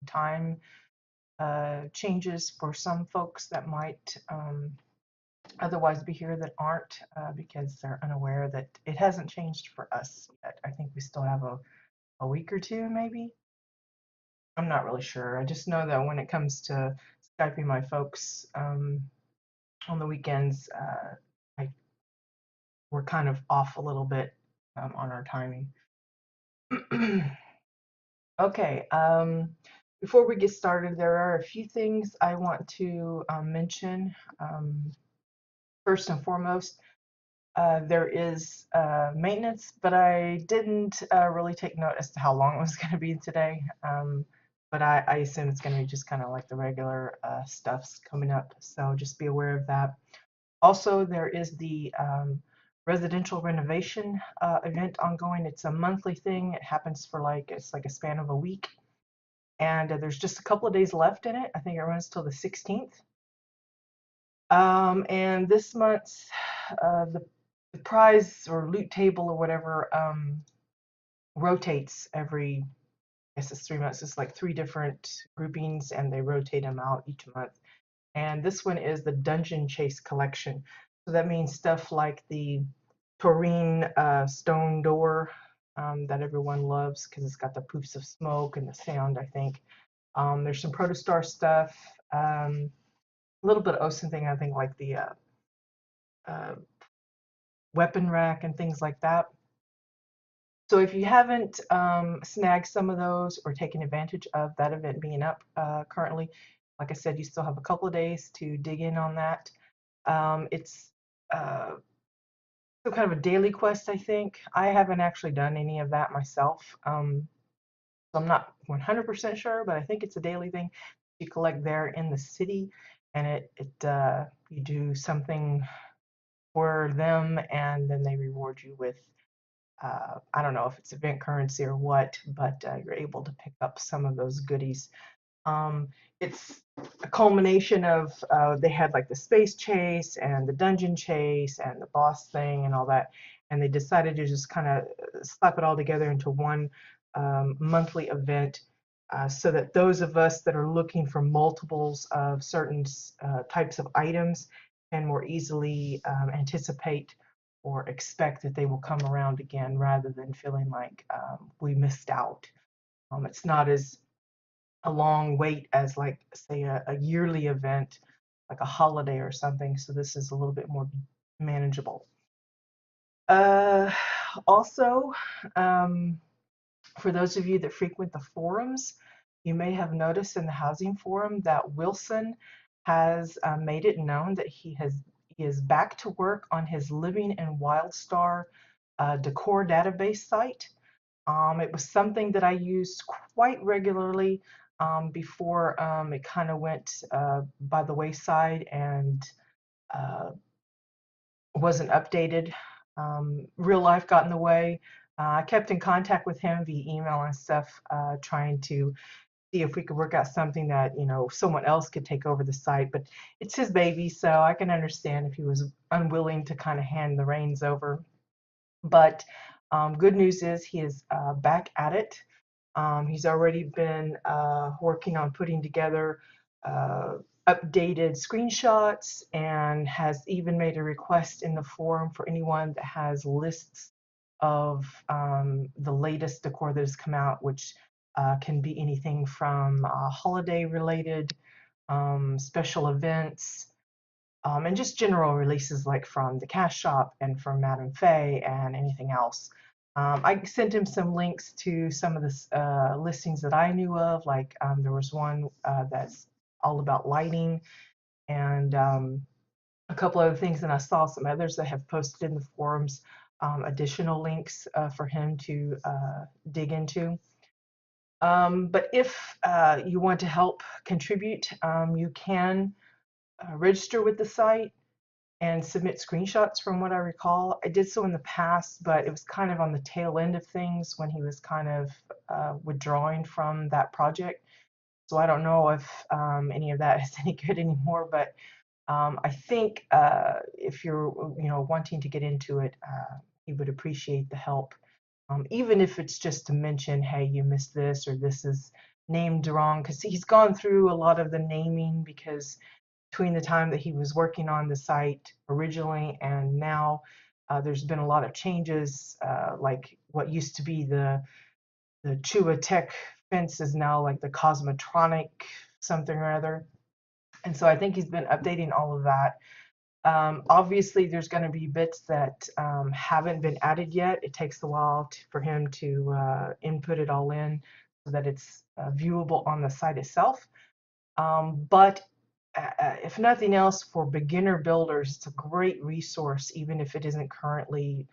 time changes for some folks that might otherwise be here that aren't because they're unaware that it hasn't changed for us yet. I think we still have a week or two, maybe. I'm not really sure. I just know that when it comes to Skyping my folks on the weekends, I, we're kind of off a little bit on our timing. Okay, before we get started, there are a few things I want to mention. First and foremost, there is maintenance, but I didn't really take note as to how long it was going to be today. But I assume it's going to be just kind of like the regular stuffs coming up, so just be aware of that. Also, there is the residential renovation event ongoing. It's a monthly thing. It happens for it's like a span of a week, and there's just a couple of days left in it. I think it runs till the 16th. And this month's the prize or loot table or whatever rotates every, I guess it's 3 months. It's like 3 different groupings, and they rotate them out each month. And this one is the Dungeon Chase collection. So that means stuff like the Taurine stone door that everyone loves because it's got the poofs of smoke and the sound, I think. There's some Protostar stuff, a little bit of OSIN thing, I think, like the uh, weapon rack and things like that. So if you haven't snagged some of those or taken advantage of that event being up currently, like I said, you still have a couple of days to dig in on that. It's some kind of a daily quest, I think. I haven't actually done any of that myself, so I'm not 100% sure, but I think it's a daily thing. You collect there in the city, and you do something for them, and then they reward you with I don't know if it's event currency or what, but you're able to pick up some of those goodies. Um, it's a culmination of they had like the space chase and the dungeon chase and the boss thing and all that, and they decided to just kind of slap it all together into one monthly event. So that those of us that are looking for multiples of certain types of items can more easily anticipate or expect that they will come around again rather than feeling like we missed out. It's not as a long wait as like say a yearly event like a holiday or something, so this is a little bit more manageable. Uh, Also, um, for those of you that frequent the forums, you may have noticed in the housing forum that Wilson has made it known that he is back to work on his Living in WildStar decor database site. It was something that I used quite regularly before it kind of went by the wayside and uh, wasn't updated. Real life got in the way. I kept in contact with him via email and stuff, trying to see if we could work out something that, someone else could take over the site. But it's his baby, so I can understand if he was unwilling to kind of hand the reins over. But good news is he is back at it. He's already been working on putting together uh, updated screenshots and has even made a request in the forum for anyone that has lists of the latest decor that has come out, which can be anything from holiday related, special events, and just general releases like from the Cash Shop and from Madame Faye and anything else. I sent him some links to some of the listings that I knew of, like there was one that's all about lighting and a couple other things, and I saw some others that have posted in the forums additional links for him to dig into. But if you want to help contribute, you can register with the site and submit screenshots from what I recall. I did so in the past, but it was kind of on the tail end of things when he was kind of withdrawing from that project. So I don't know if any of that is any good anymore, but I think if you're wanting to get into it, he would appreciate the help. Even if it's just to mention, hey, you missed this, or this is named wrong because he's gone through a lot of the naming because between the time that he was working on the site originally and now, there's been a lot of changes. Like what used to be the Chua Tech fence is now like the Cosmotronic something or other. And so I think he's been updating all of that. Obviously, there's going to be bits that haven't been added yet. It takes a while for him to input it all in so that it's viewable on the site itself. But if nothing else, for beginner builders, it's a great resource, even if it isn't currently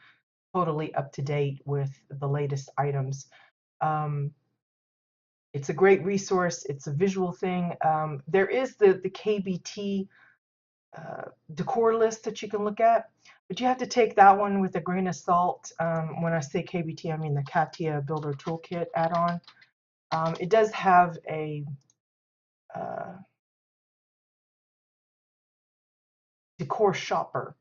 totally up to date with the latest items. Um, it's a great resource. It's a visual thing. There is the KBT decor list that you can look at, but you have to take that one with a grain of salt. When I say KBT, I mean the Katia Builder Toolkit add-on. It does have a decor shopper.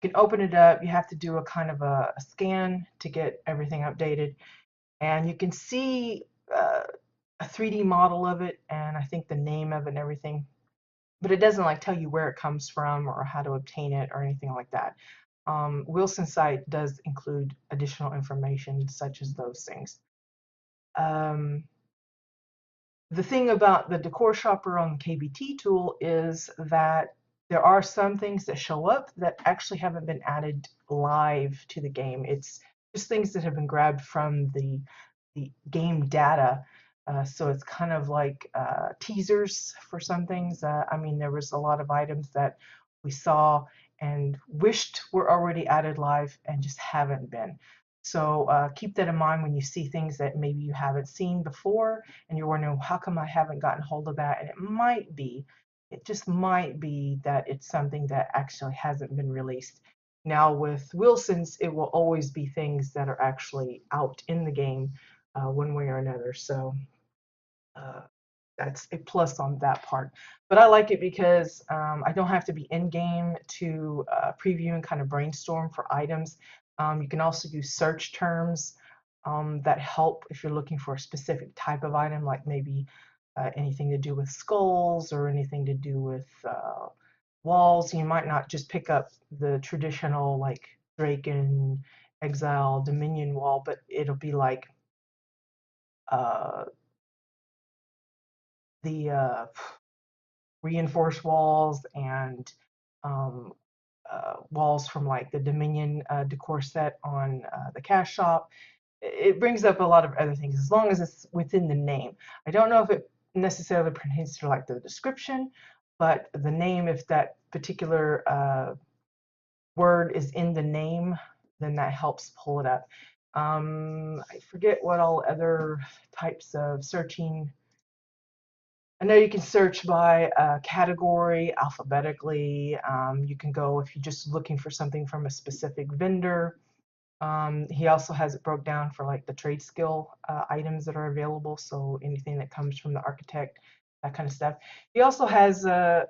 You can open it up. You have to do a kind of a scan to get everything updated, and you can see a 3D model of it, and I think the name of it and everything. But it doesn't like tell you where it comes from or how to obtain it or anything like that. Wilson's site does include additional information such as those things. Um, the thing about the decor shopper on the KBT tool is that there are some things that show up that actually haven't been added live to the game. It's just things that have been grabbed from the game data. So it's kind of like teasers for some things. I mean, there was a lot of items that we saw and wished were already added live and just haven't been. So keep that in mind when you see things that maybe you haven't seen before and you're wondering, how come I haven't gotten hold of that? And it just might be that it's something that actually hasn't been released. Now with Wilson's, it will always be things that are actually out in the game one way or another. So uh, that's a plus on that part. But I like it because I don't have to be in game to preview and kind of brainstorm for items. You can also use search terms that help if you're looking for a specific type of item, like maybe anything to do with skulls or anything to do with walls. You might not just pick up the traditional like Draken, Exile, Dominion wall, but it'll be like uh, the reinforced walls and um, walls from like the Dominion decor set on the cash shop. It brings up a lot of other things as long as it's within the name. I don't know if it necessarily pertains to like the description, but the name, if that particular word is in the name, then that helps pull it up. I forget what all other types of searching. I know you can search by category alphabetically. You can go if you're just looking for something from a specific vendor. He also has it broke down for like the trade skill items that are available. So anything that comes from the architect, that kind of stuff. He also has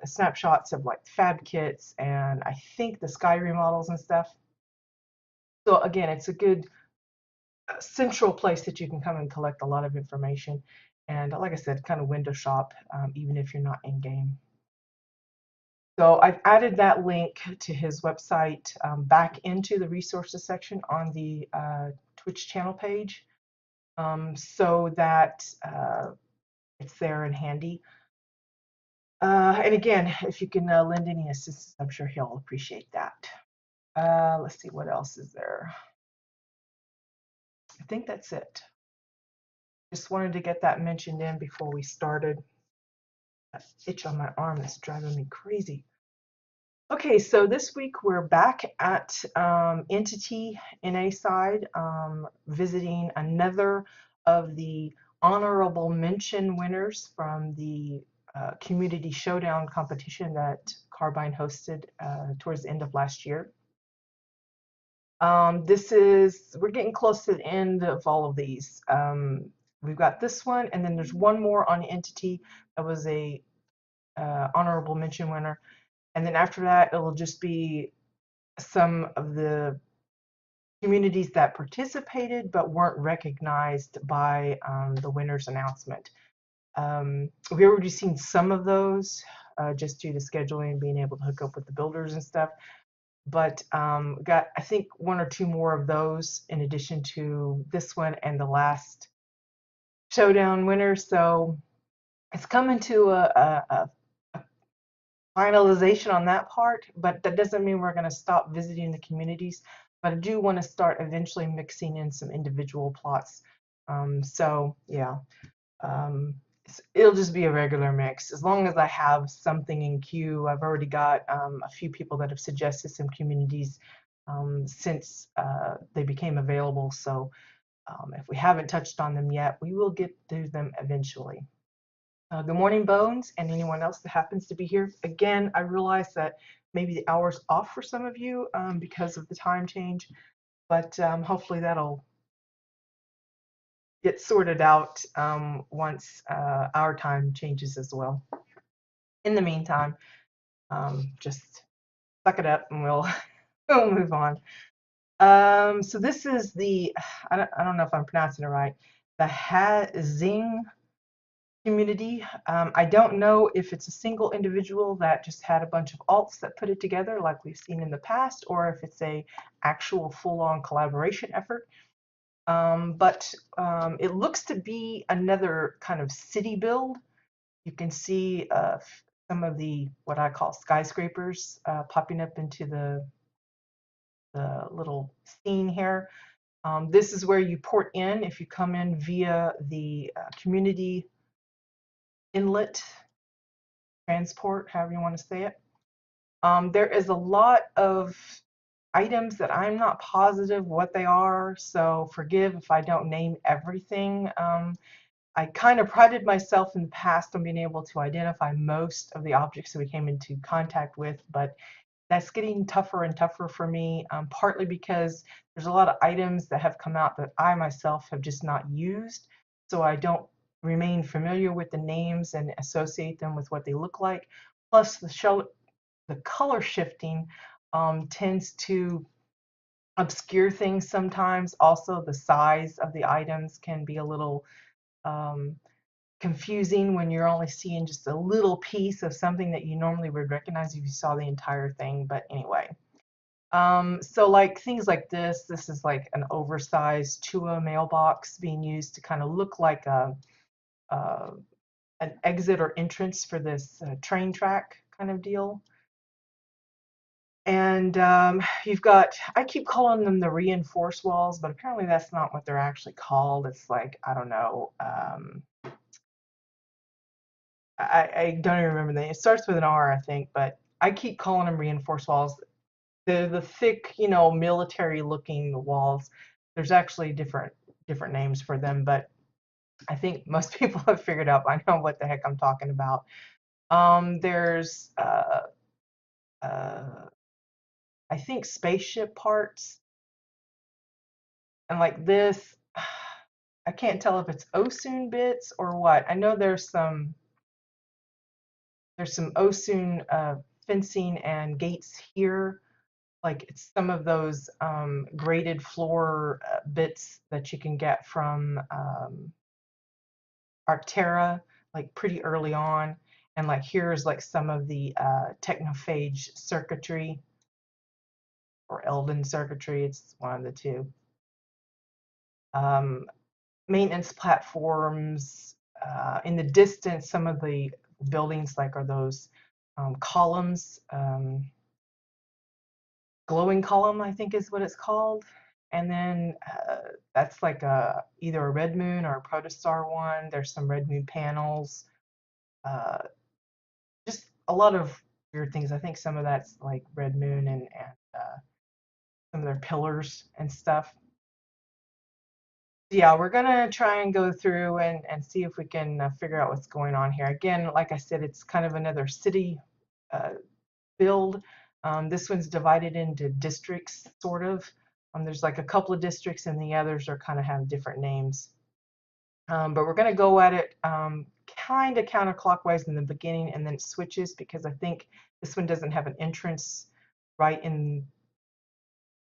snapshots of like fab kits and I think the sky remodels and stuff. So again, it's a good central place that you can come and collect a lot of information. And like I said, kind of window shop, even if you're not in game. So I've added that link to his website back into the resources section on the Twitch channel page so that it's there and handy. And again, if you can lend any assistance, I'm sure he'll appreciate that. Let's see, what else is there? I think that's it. Just wanted to get that mentioned in before we started. That itch on my arm is driving me crazy. Okay, so this week we're back at Entity NA side, visiting another of the honorable mention winners from the Community Showdown competition that Carbine hosted towards the end of last year. We're getting close to the end of all of these. We've got this one, and then there's one more on Entity that was a honorable mention winner. And then after that, it will just be some of the communities that participated but weren't recognized by the winner's announcement. We've already seen some of those just due to scheduling and being able to hook up with the builders and stuff. But got, I think, one or two more of those in addition to this one and the last showdown winner. So it's coming to a finalization on that part, but that doesn't mean we're going to stop visiting the communities. But I do want to start eventually mixing in some individual plots. So yeah, it'll just be a regular mix as long as I have something in queue. I've already got a few people that have suggested some communities since they became available. So if we haven't touched on them yet, we will get to them eventually. Good morning, Bones, and anyone else that happens to be here. Again, I realize that maybe the hour's off for some of you because of the time change, but hopefully that'll get sorted out once our time changes as well. In the meantime, just suck it up and we'll we'll move on. So this is the I don't know if I'm pronouncing it right. The Xing community. I don't know if it's a single individual that just had a bunch of alts that put it together like we've seen in the past, or if it's a actual full-on collaboration effort. But it looks to be another kind of city build. You can see some of the what I call skyscrapers popping up into the little scene here. This is where you port in if you come in via the community inlet transport, however you want to say it. There is a lot of items that I'm not positive what they are, so forgive if I don't name everything. I kind of prided myself in the past on being able to identify most of the objects that we came into contact with, but that's getting tougher and tougher for me, partly because there's a lot of items that have come out that I myself have just not used, so I don't remain familiar with the names and associate them with what they look like. Plus, the color shifting tends to obscure things sometimes. Also, the size of the items can be a little um, confusing when you're only seeing just a little piece of something that you normally would recognize if you saw the entire thing. But anyway, so like things like this is like an oversized Tua mailbox being used to kind of look like a an exit or entrance for this train track kind of deal. And you've got, I keep calling them the reinforced walls, but apparently that's not what they're actually called. It's like, I don't know. I don't even remember the name. It starts with an R, I think, but I keep calling them reinforced walls. They're the thick, you know, military looking walls. There's actually different names for them, but I think most people have figured out by now what the heck I'm talking about. There's uh, I think spaceship parts and like this. I can't tell if it's Osun bits or what. I know there's some Osun fencing and gates here. Like it's some of those graded floor bits that you can get from Arctera, like pretty early on. And like here's like some of the technophage circuitry or Elven circuitry. It's one of the two. Maintenance platforms. In the distance, some of the buildings like are those columns. Glowing column, I think is what it's called. And then that's like either a red moon or a protostar one. There's some red moon panels. Uh, just a lot of weird things. I think some of that's like red moon and some of their pillars and stuff. Yeah, we're gonna try and go through and see if we can figure out what's going on here. Again, like I said, it's kind of another city uh, build. This one's divided into districts, sort of. There's like a couple of districts, and the others are kind of have different names. But we're going to go at it kind of counterclockwise in the beginning, and then it switches because I think this one doesn't have an entrance right in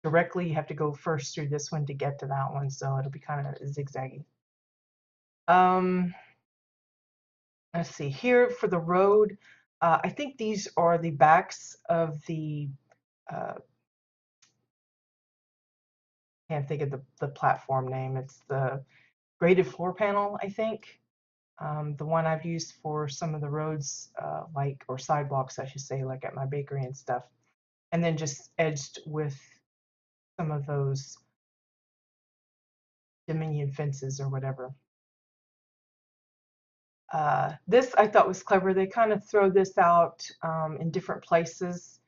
directly. You have to go first through this one to get to that one, so it'll be kind of zigzaggy. let's see here for the road. I think these are the backs of the, can't think of the platform name. It's the graded floor panel, I think. The one I've used for some of the roads, like, or sidewalks, I should say, like at my bakery and stuff. And then just edged with some of those Dominion fences or whatever. This I thought was clever. They kind of throw this out in different places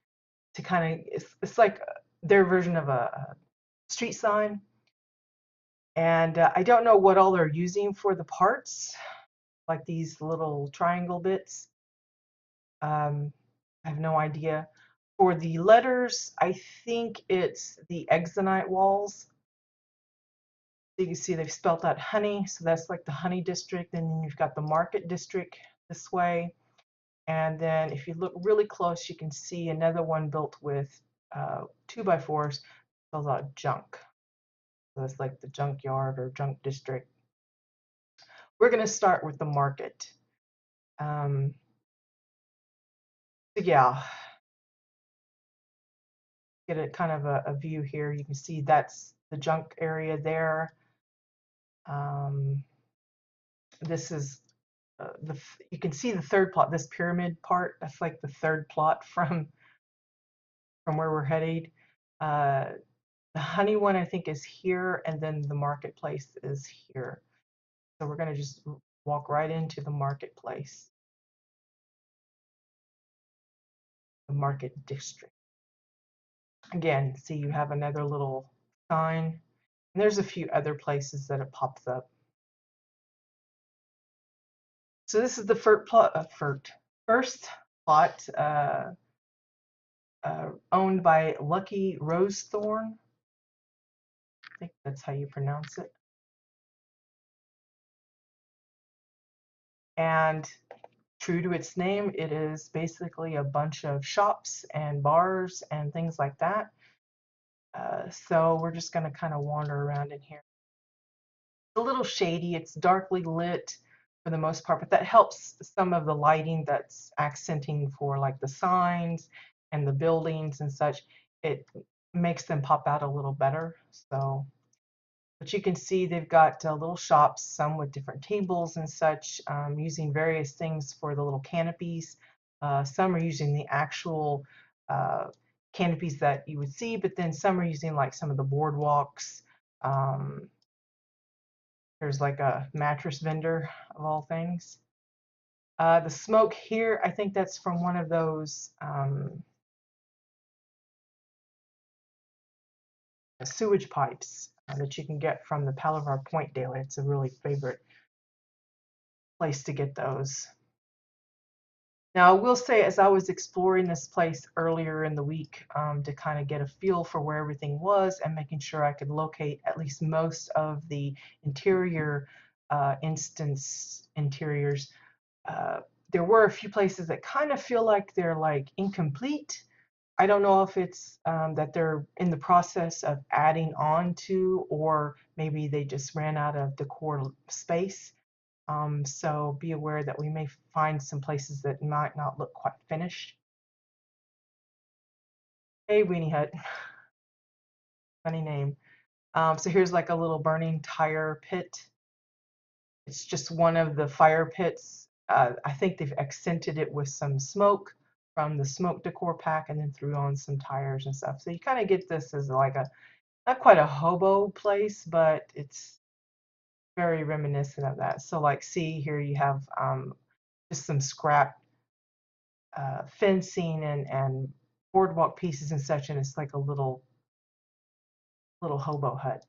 to kind of, it's like their version of a street sign. And I don't know what all they're using for the parts, like these little triangle bits. I have no idea. For the letters, I think it's the Exonite walls. You can see they've spelt out honey, so that's like the honey district. Then you've got the market district this way. And then if you look really close, you can see another one built with 2x4s, spells out junk. So that's like the junkyard or junk district. We're going to start with the market. So yeah, get a kind of a view here. You can see that's the junk area there. This is you can see the third plot, this pyramid part. That's like the third plot from where we're headed. The honey one I think is here, and then the marketplace is here. So we're going to just walk right into the marketplace, the market district. Again, see you have another little sign. And there's a few other places that it pops up. So this is the first plot owned by Lucky Rosethorn. I think that's how you pronounce it. And true to its name, it is basically a bunch of shops and bars and things like that. So we're just going to kind of wander around in here. It's a little shady. It's darkly lit for the most part, but that helps some of the lighting that's accenting for like the signs and the buildings and such. It makes them pop out a little better. So, but you can see they've got little shops, some with different tables and such, using various things for the little canopies. Some are using the actual canopies that you would see, but then some are using like some of the boardwalks. There's like a mattress vendor of all things. The smoke here, I think that's from one of those sewage pipes that you can get from the Palavar Point Daily. It's a really favorite place to get those. Now, I will say, as I was exploring this place earlier in the week to kind of get a feel for where everything was and making sure I could locate at least most of the interior interiors, there were a few places that kind of feel like they're like incomplete. I don't know if it's that they're in the process of adding on to, or maybe they just ran out of decor space. So be aware that we may find some places that might not look quite finished. Hey, Weenie Hut, funny name. So here's like a little burning tire pit. It's just one of the fire pits. I think they've accented it with some smoke from the smoke decor pack and then threw on some tires and stuff. So you kind of get this as like a, not quite a hobo place, but it's very reminiscent of that. So like see here you have just some scrap fencing and boardwalk pieces and such, and it's like a little hobo hut.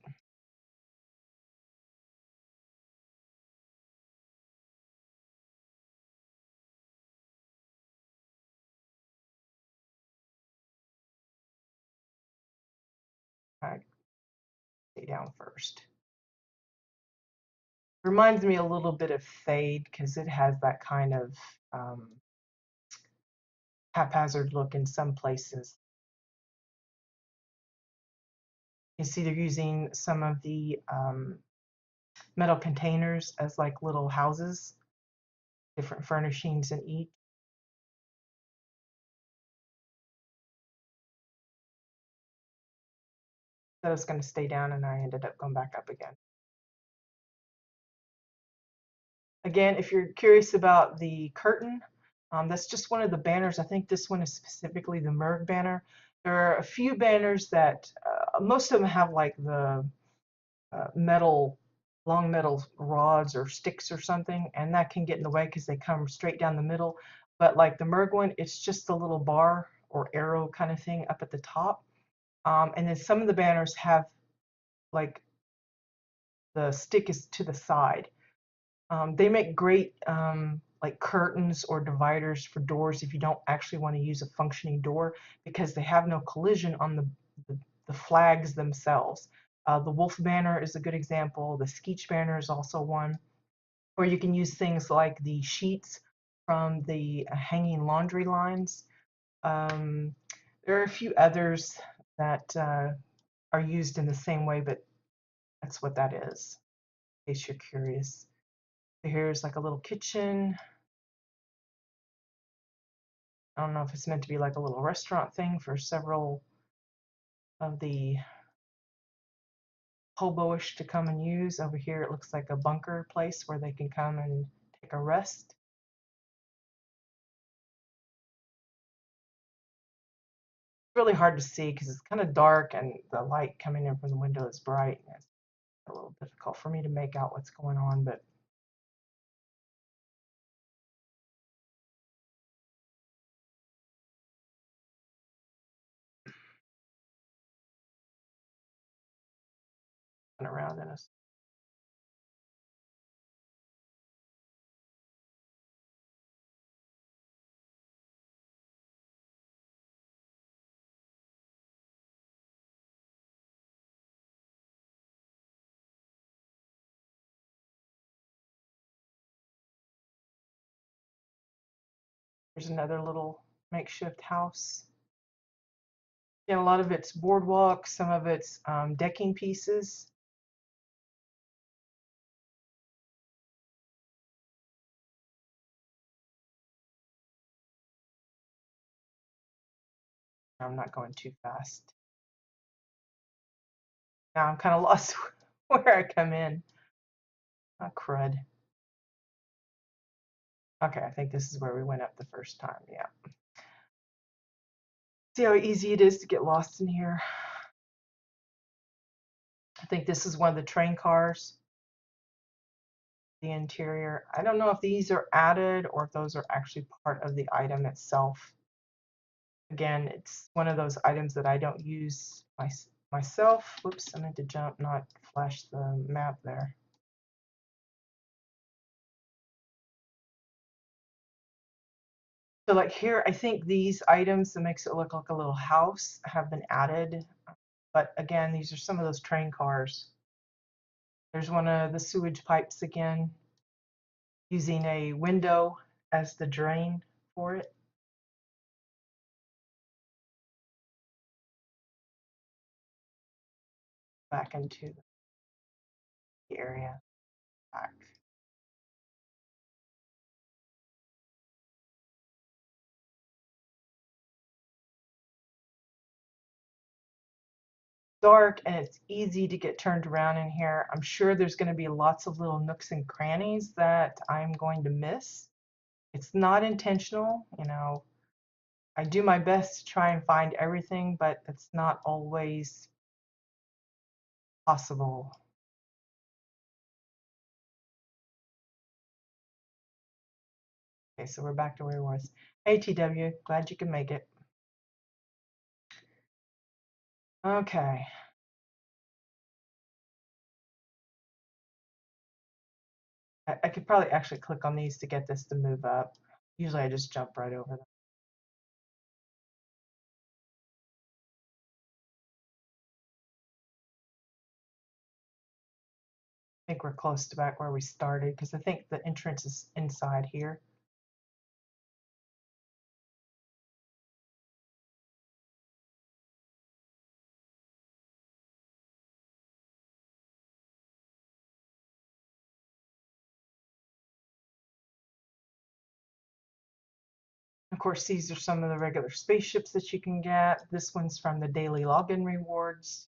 Alright, stay down first. Reminds me a little bit of Fade because it has that kind of haphazard look in some places. You see they're using some of the metal containers as like little houses. different furnishings in each. So I was going to stay down and I ended up going back up again. Again, if you're curious about the curtain, that's just one of the banners. I think this one is specifically the Merg banner. There are a few banners that, most of them have like the long metal rods or sticks or something, and that can get in the way because they come straight down the middle. But like the Merg one, it's just a little bar or arrow kind of thing up at the top. And then some of the banners have like the stick is to the side. They make great like curtains or dividers for doors if you don't actually want to use a functioning door, because they have no collision on the flags themselves. The wolf banner is a good example. The Skeech banner is also one. Or you can use things like the sheets from the hanging laundry lines. Um, there are a few others that are used in the same way, but that's what that is, in case you're curious. So here's like a little kitchen. I don't know if it's meant to be like a little restaurant thing for several of the hoboish to come and use. Over here it looks like a bunker place where they can come and take a rest. It's really hard to see because it's kind of dark and the light coming in from the window is bright. And it's a little difficult for me to make out what's going on, but around in us. There's another little makeshift house. And a lot of it's boardwalk, some of it's decking pieces. I'm not going too fast. Now I'm kind of lost where I come in. Oh, crud. Okay, I think this is where we went up the first time. Yeah. See how easy it is to get lost in here? I think this is one of the train cars. The interior. I don't know if these are added or if those are actually part of the item itself. Again, it's one of those items that I don't use myself. Whoops, I meant to jump, not flash the map there. So like here, I think these items that makes it look like a little house have been added. But again, these are some of those train cars. There's one of the sewage pipes again, using a window as the drain for it. Back into the area. Back. Dark and it's easy to get turned around in here. I'm sure there's going to be lots of little nooks and crannies that I'm going to miss. It's not intentional, you know. I do my best to try and find everything, but it's not always possible. Okay, so we're back to where it was. Hey, TW, glad you can make it. Okay. I could probably actually click on these to get this to move up. Usually I just jump right over them. I think we're close to back where we started because I think the entrance is inside here. course, these are some of the regular spaceships that you can get. This one's from the daily login rewards.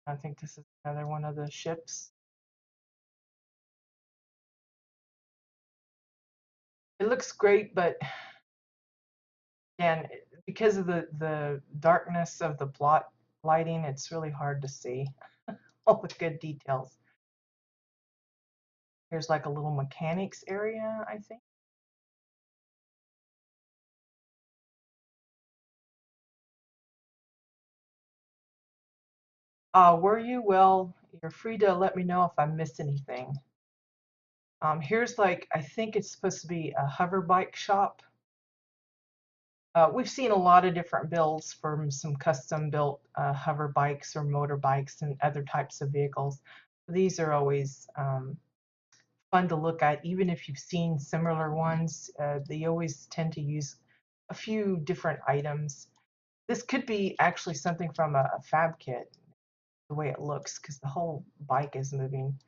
I think this is another one of the ships. It looks great, but again, because of the darkness of the plot lighting, it's really hard to see all the good details. Here's like a little mechanics area, I think. Were you? Well, you're free to let me know if I missed anything. Here's like, I think it's supposed to be a hover bike shop. We've seen a lot of different builds from some custom built hover bikes or motorbikes and other types of vehicles. These are always fun to look at, even if you've seen similar ones. They always tend to use a few different items. This could be actually something from a fab kit, the way it looks, because the whole bike is moving.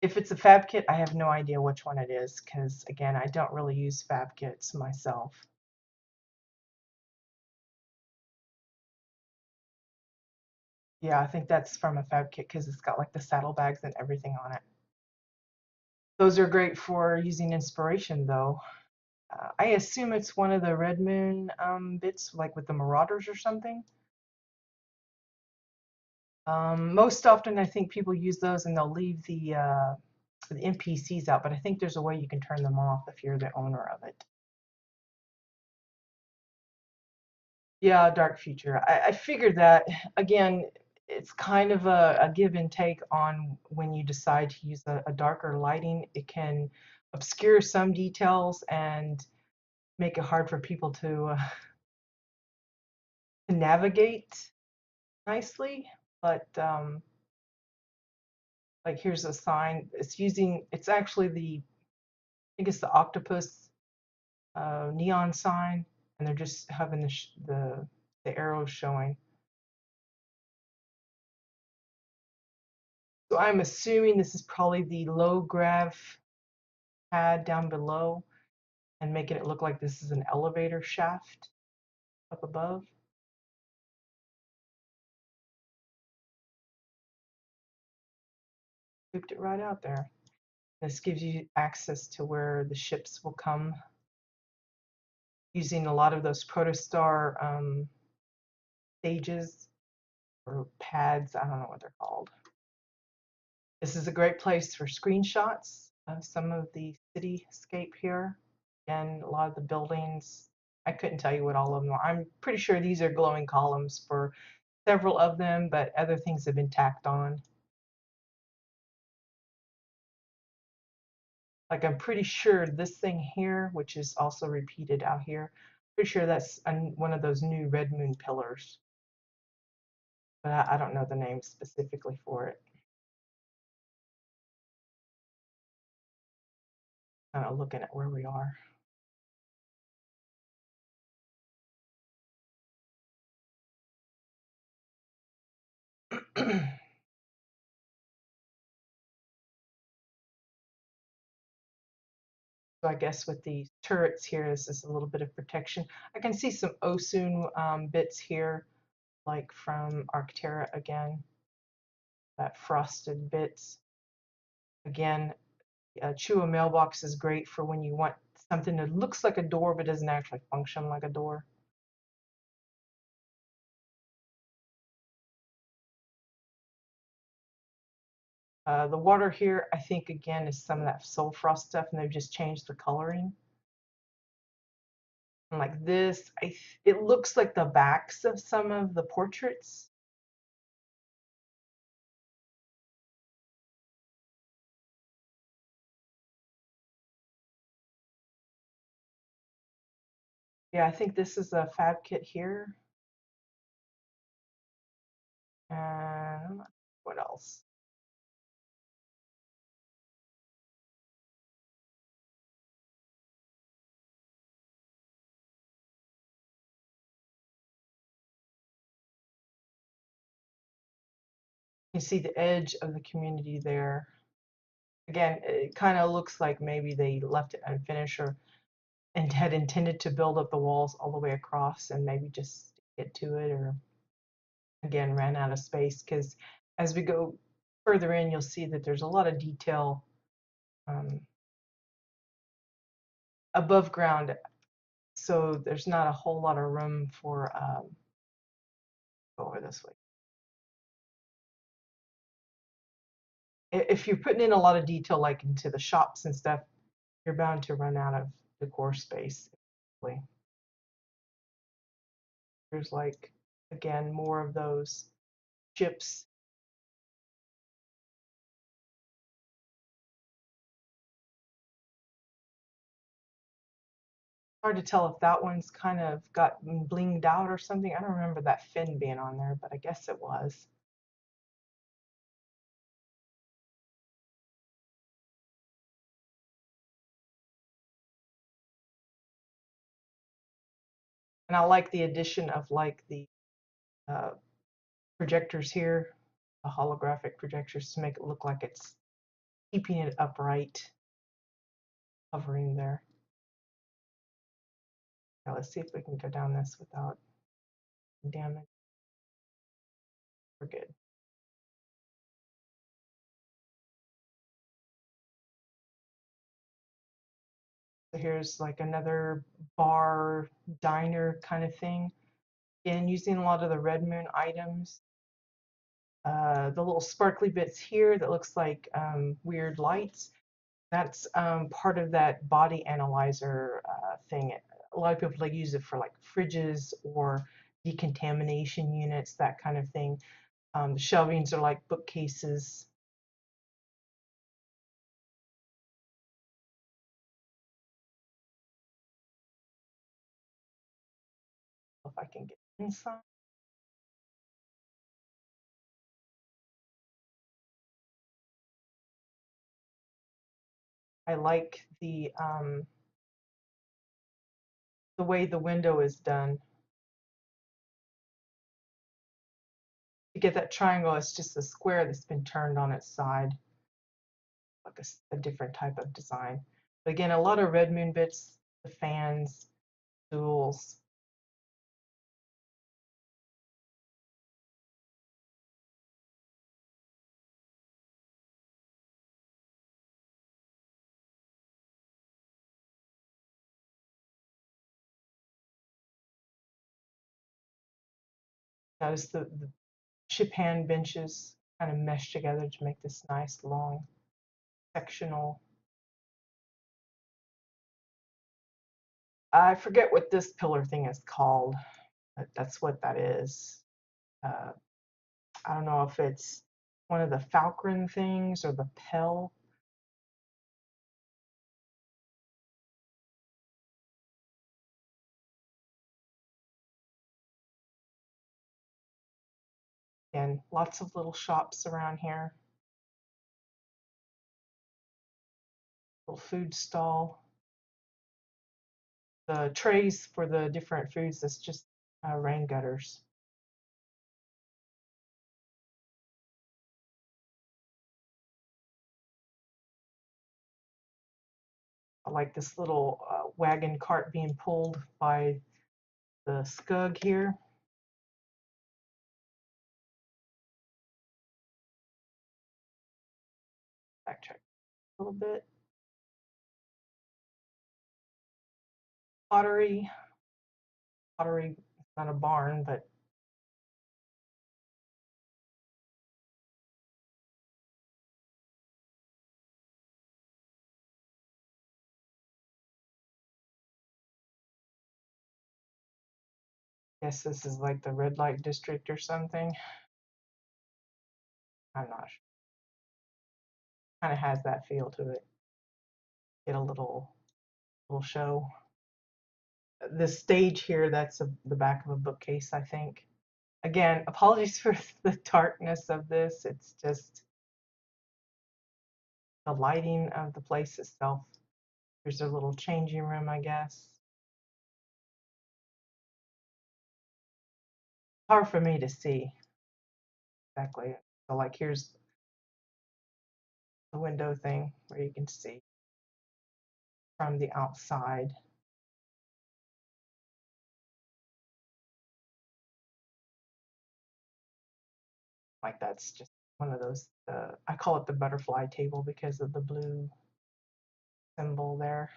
If it's a fab kit, I have no idea which one it is, because again, I don't really use fab kits myself. Yeah, I think that's from a fab kit because it's got like the saddlebags and everything on it. Those are great for using inspiration though. I assume it's one of the Red Moon bits, like with the Marauders or something. Most often, I think people use those and they'll leave the NPCs out, but I think there's a way you can turn them off if you're the owner of it. Yeah, Dark Future. I figured that. Again, it's kind of a give and take on when you decide to use a darker lighting. It can obscure some details and make it hard for people to navigate nicely. But like here's a sign. It's actually I think it's the octopus neon sign, and they're just having the arrows showing. So I'm assuming this is probably the low grav pad down below and making it look like this is an elevator shaft up above. Scooped it right out there. This gives you access to where the ships will come using a lot of those protostar stages or pads. I don't know what they're called. This is a great place for screenshots of some of the cityscape here. And a lot of the buildings. I couldn't tell you what all of them are. I'm pretty sure these are glowing columns for several of them, but other things have been tacked on. Like I'm pretty sure this thing here, which is also repeated out here, pretty sure that's one of those new Red Moon pillars. But I don't know the name specifically for it. Kind of looking at where we are. So I guess with these turrets here, this is a little bit of protection. I can see some Osun bits here, like from Arctera again, that frosted bits. Again, a Chua mailbox is great for when you want something that looks like a door but doesn't actually function like a door. The water here, I think, again, is some of that soul frost stuff, and they've just changed the coloring. And like this, it looks like the backs of some of the portraits. Yeah, I think this is a fab kit here. And what else? You see the edge of the community there. Again, it kind of looks like maybe they left it unfinished or and had intended to build up the walls all the way across and maybe just get to it, or again ran out of space, because as we go further in you'll see that there's a lot of detail um, above ground, so there's not a whole lot of room for go over this way. If you're putting in a lot of detail like into the shops and stuff, you're bound to run out of decor space. There's like, again, more of those chips. Hard to tell if that one's kind of got blinged out or something. I don't remember that fin being on there, but I guess it was. And I like the addition of like the uh, projectors here, the holographic projectors, to make it look like it's keeping it upright, hovering there. Now let's see if we can go down this without damage. We're good. So here's like another bar, diner kind of thing. Again, using a lot of the Red Moon items. The little sparkly bits here that looks like weird lights. That's part of that body analyzer thing. A lot of people like use it for like fridges or decontamination units, that kind of thing. The shelvings are like bookcases. If I can get inside. I like the way the window is done. To get that triangle, it's just a square that's been turned on its side, like a different type of design. But again, a lot of Red Moon bits, the fans, stools. Notice the chip hand benches kind of meshed together to make this nice long sectional. I forget what this pillar thing is called, but that's what that is. Uh, I don't know if it's one of the Falcon things or the Pell. And lots of little shops around here. Little food stall. The trays for the different foods, that's just rain gutters. I like this little wagon cart being pulled by the scug here. Backtrack a little bit. Pottery. Pottery, it's not a barn, but I guess this is like the red light district or something. I'm not sure. Kind of has that feel to it. Get a little show. This stage here, that's the back of a bookcase, I think. Again, apologies for the darkness of this. It's just the lighting of the place itself. There's a little changing room, I guess. Hard for me to see exactly. So like here's the window thing where you can see from the outside. Like that's just one of those, I call it the butterfly table because of the blue symbol there.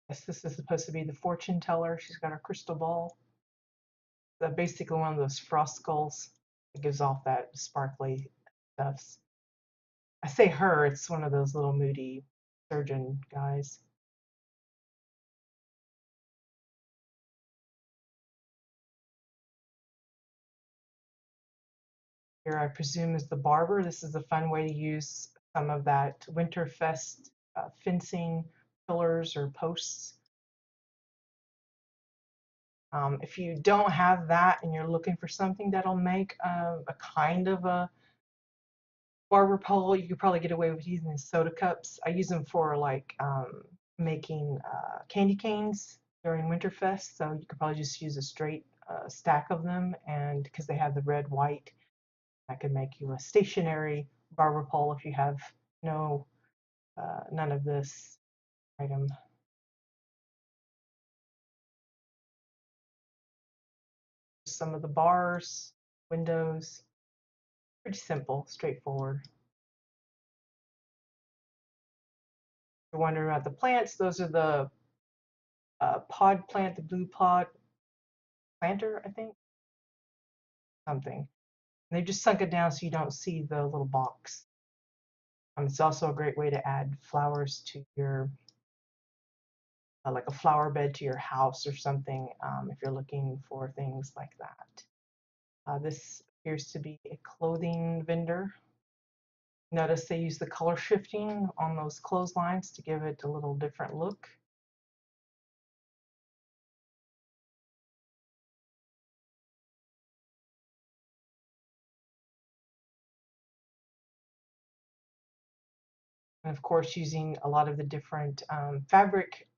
Yes, this is supposed to be the fortune teller. She's got her crystal ball. Basically one of those frost skulls that gives off that sparkly stuff. I say her, it's one of those little moody surgeon guys. Here I presume is the barber. This is a fun way to use some of that Winterfest fencing pillars or posts. If you don't have that and you're looking for something that'll make a kind of a barber pole, you could probably get away with using soda cups. I use them for like making candy canes during Winterfest, so you could probably just use a straight stack of them, and because they have the red, white, that could make you a stationary barber pole if you have no none of this item. Some of the bars, windows, pretty simple, straightforward. If you're wondering about the plants, those are the pod plant, the blue pod planter, I think, something. And they just sunk it down so you don't see the little box. It's also a great way to add flowers to your, like a flower bed to your house or something, if you're looking for things like that. This appears to be a clothing vendor. Notice they use the color shifting on those clotheslines to give it a little different look. And of course, using a lot of the different fabric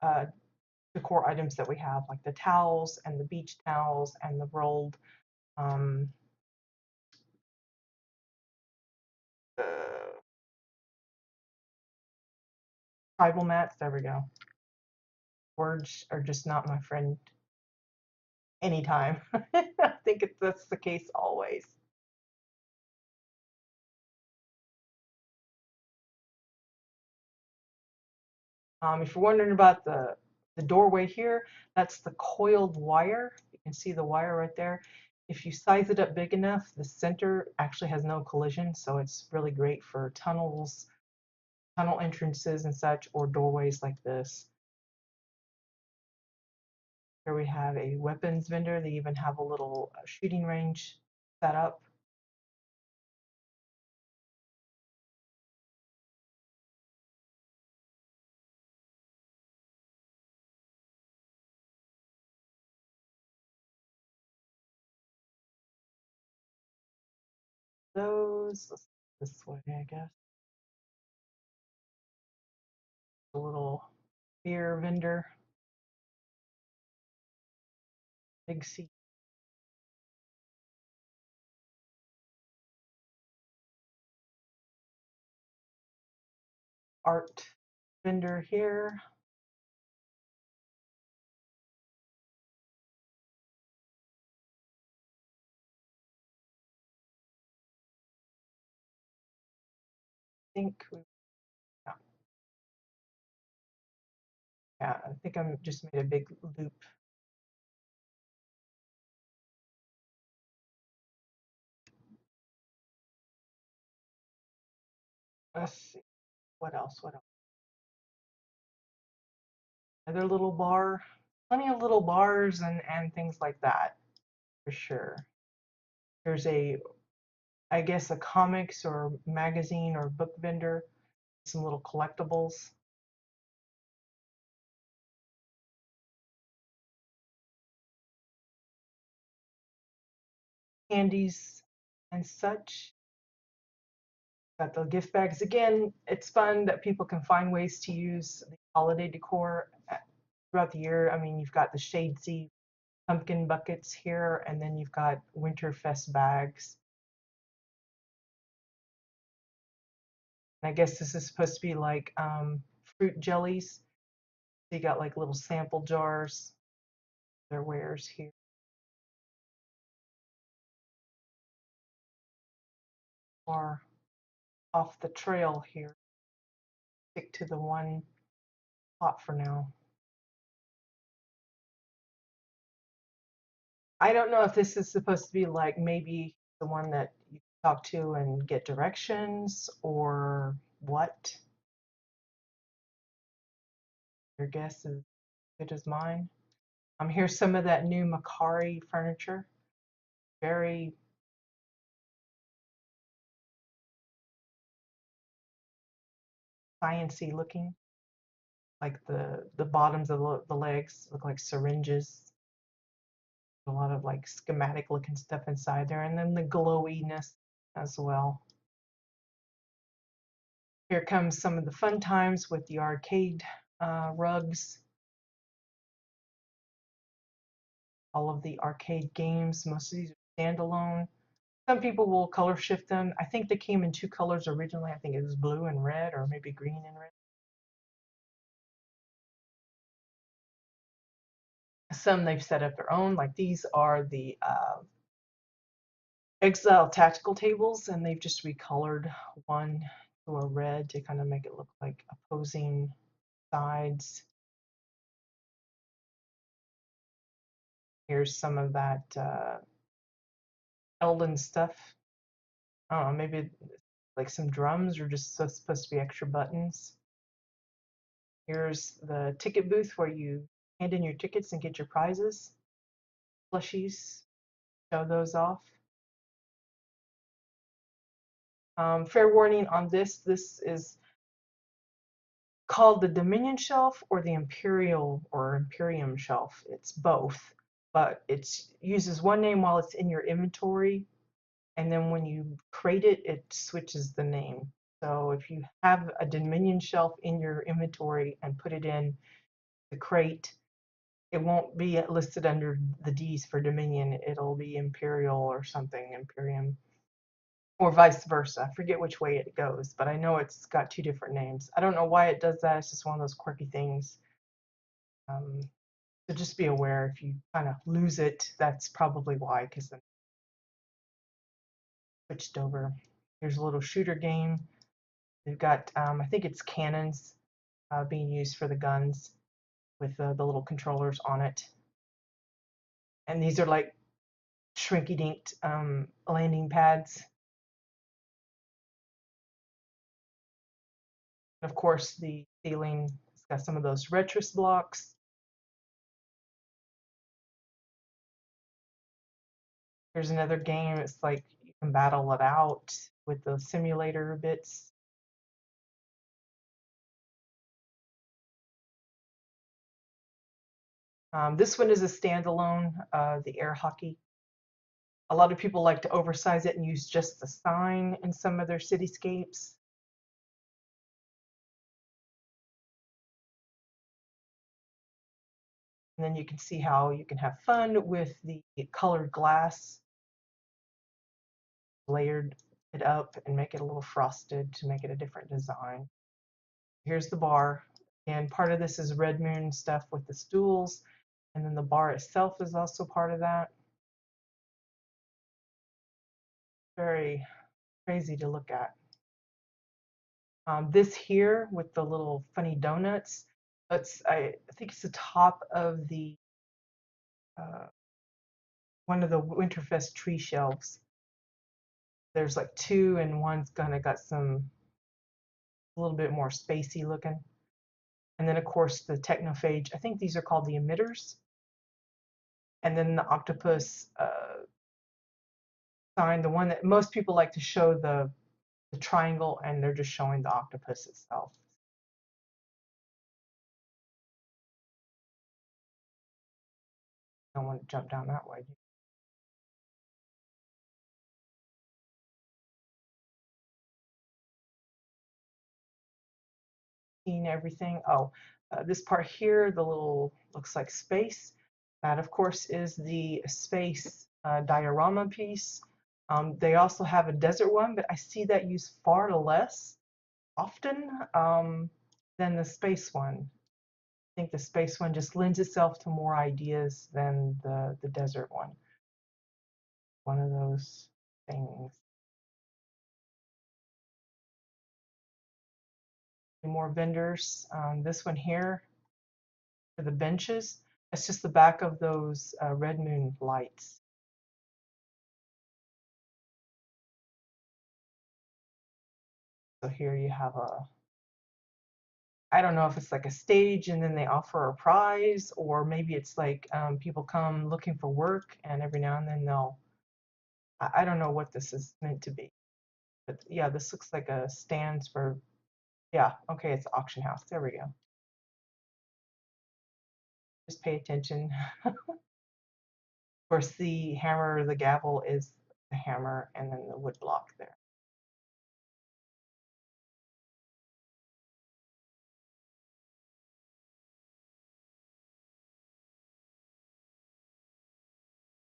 decor items that we have, like the towels and the beach towels and the rolled um, uh, tribal mats. There we go. Words are just not my friend anytime. I think that's the case always. If you're wondering about the doorway here, that's the coiled wire. You can see the wire right there. If you size it up big enough, the center actually has no collision, so it's really great for tunnels, tunnel entrances and such, or doorways like this. Here we have a weapons vendor. They even have a little shooting range set up. Those, this way, I guess. A little beer vendor, big seat. Art vendor here. I think yeah, yeah, I think I'm just made a big loop. Let's see, what else? What else? Another little bar, plenty of little bars and things like that for sure. There's a, I guess, a comics or magazine or book vendor, some little collectibles, candies and such. Got the gift bags again. It's fun that people can find ways to use the holiday decor throughout the year. I mean, you've got the shadesy pumpkin buckets here, and then you've got Winterfest bags. And I guess this is supposed to be like fruit jellies. So you got like little sample jars. Their wares here. Or off the trail here. Stick to the one spot for now. I don't know if this is supposed to be like maybe the one that you talk to and get directions or what. Your guess is as good as mine. Here's some of that new Macari furniture. Very sciencey looking. Like the bottoms of the legs look like syringes. A lot of like schematic looking stuff inside there, and then the glowiness as well. Here comes some of the fun times with the arcade rugs. All of the arcade games, most of these are standalone. Some people will color shift them. I think they came in two colors originally. I think it was blue and red, or maybe green and red. Some they've set up their own, like these are the Exile tactical tables, and they've just recolored one to a red to kind of make it look like opposing sides. Here's some of that Elden stuff. I don't know, maybe like some drums or just supposed to be extra buttons. Here's the ticket booth where you hand in your tickets and get your prizes. Plushies, show those off. Fair warning on this is called the Dominion shelf or the Imperial or Imperium shelf. It's both, but it uses one name while it's in your inventory, and then when you crate it, it switches the name. So if you have a Dominion shelf in your inventory and put it in the crate, it won't be listed under the D's for Dominion. It'll be Imperial or something, Imperium, or vice versa. I forget which way it goes, but I know it's got two different names. I don't know why it does that. It's just one of those quirky things. Um, so just be aware if you kind of lose it, that's probably why, because then switched over. Here's a little shooter game. They've got, I think it's cannons being used for the guns with the little controllers on it. And these are like shrinky-dinked landing pads. And of course, the ceiling has got some of those Retris blocks. Here's another game. It's like you can battle it out with the simulator bits. This one is a standalone, the air hockey. A lot of people like to oversize it and use just the sign in some of their cityscapes. And then you can see how you can have fun with the colored glass, layered it up and make it a little frosted to make it a different design. Here's the bar. And part of this is Red Moon stuff with the stools. And then the bar itself is also part of that. Very crazy to look at. This here with the little funny donuts, I think it's the top of the one of the Winterfest tree shelves. There's like two, and one's kind of got some a little bit more spacey looking. And then of course the technophage. I think these are called the emitters. And then the octopus sign, the one that most people like to show the triangle, and they're just showing the octopus itself. I don't want to jump down that way. seeing everything. Oh, this part here, the little looks like space. That, of course, is the space diorama piece. They also have a desert one, but I see that used far less often than the space one. I think the space one just lends itself to more ideas than the desert one. One of those things. More vendors. This one here for the benches. That's just the back of those red moon lights. So here you have I don't know if it's like a stage and then they offer a prize, or maybe it's like people come looking for work and every now and then I don't know what this is meant to be. But yeah, this looks like a stands for, yeah, okay, it's auction house. There we go. Just pay attention. Of course, the hammer, the gavel is the hammer, and then the wood block there.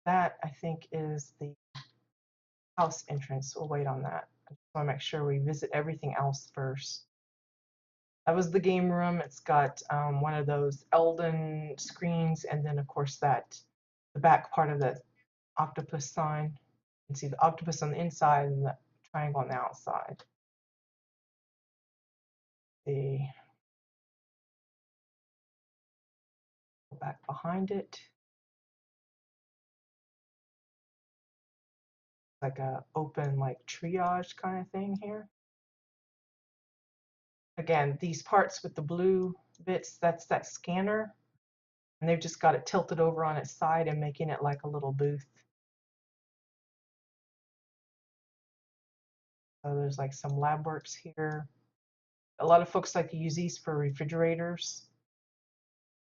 That, I think, is the house entrance. We'll wait on that. I just want to make sure we visit everything else first. That was the game room. It's got one of those Eldon screens, and then, of course, the back part of the octopus sign. You can see the octopus on the inside and the triangle on the outside. The back behind it, like a open like triage kind of thing here. Again, these parts with the blue bits, that's that scanner, and they've just got it tilted over on its side and making it like a little booth. So there's like some lab works here. A lot of folks like to use these for refrigerators.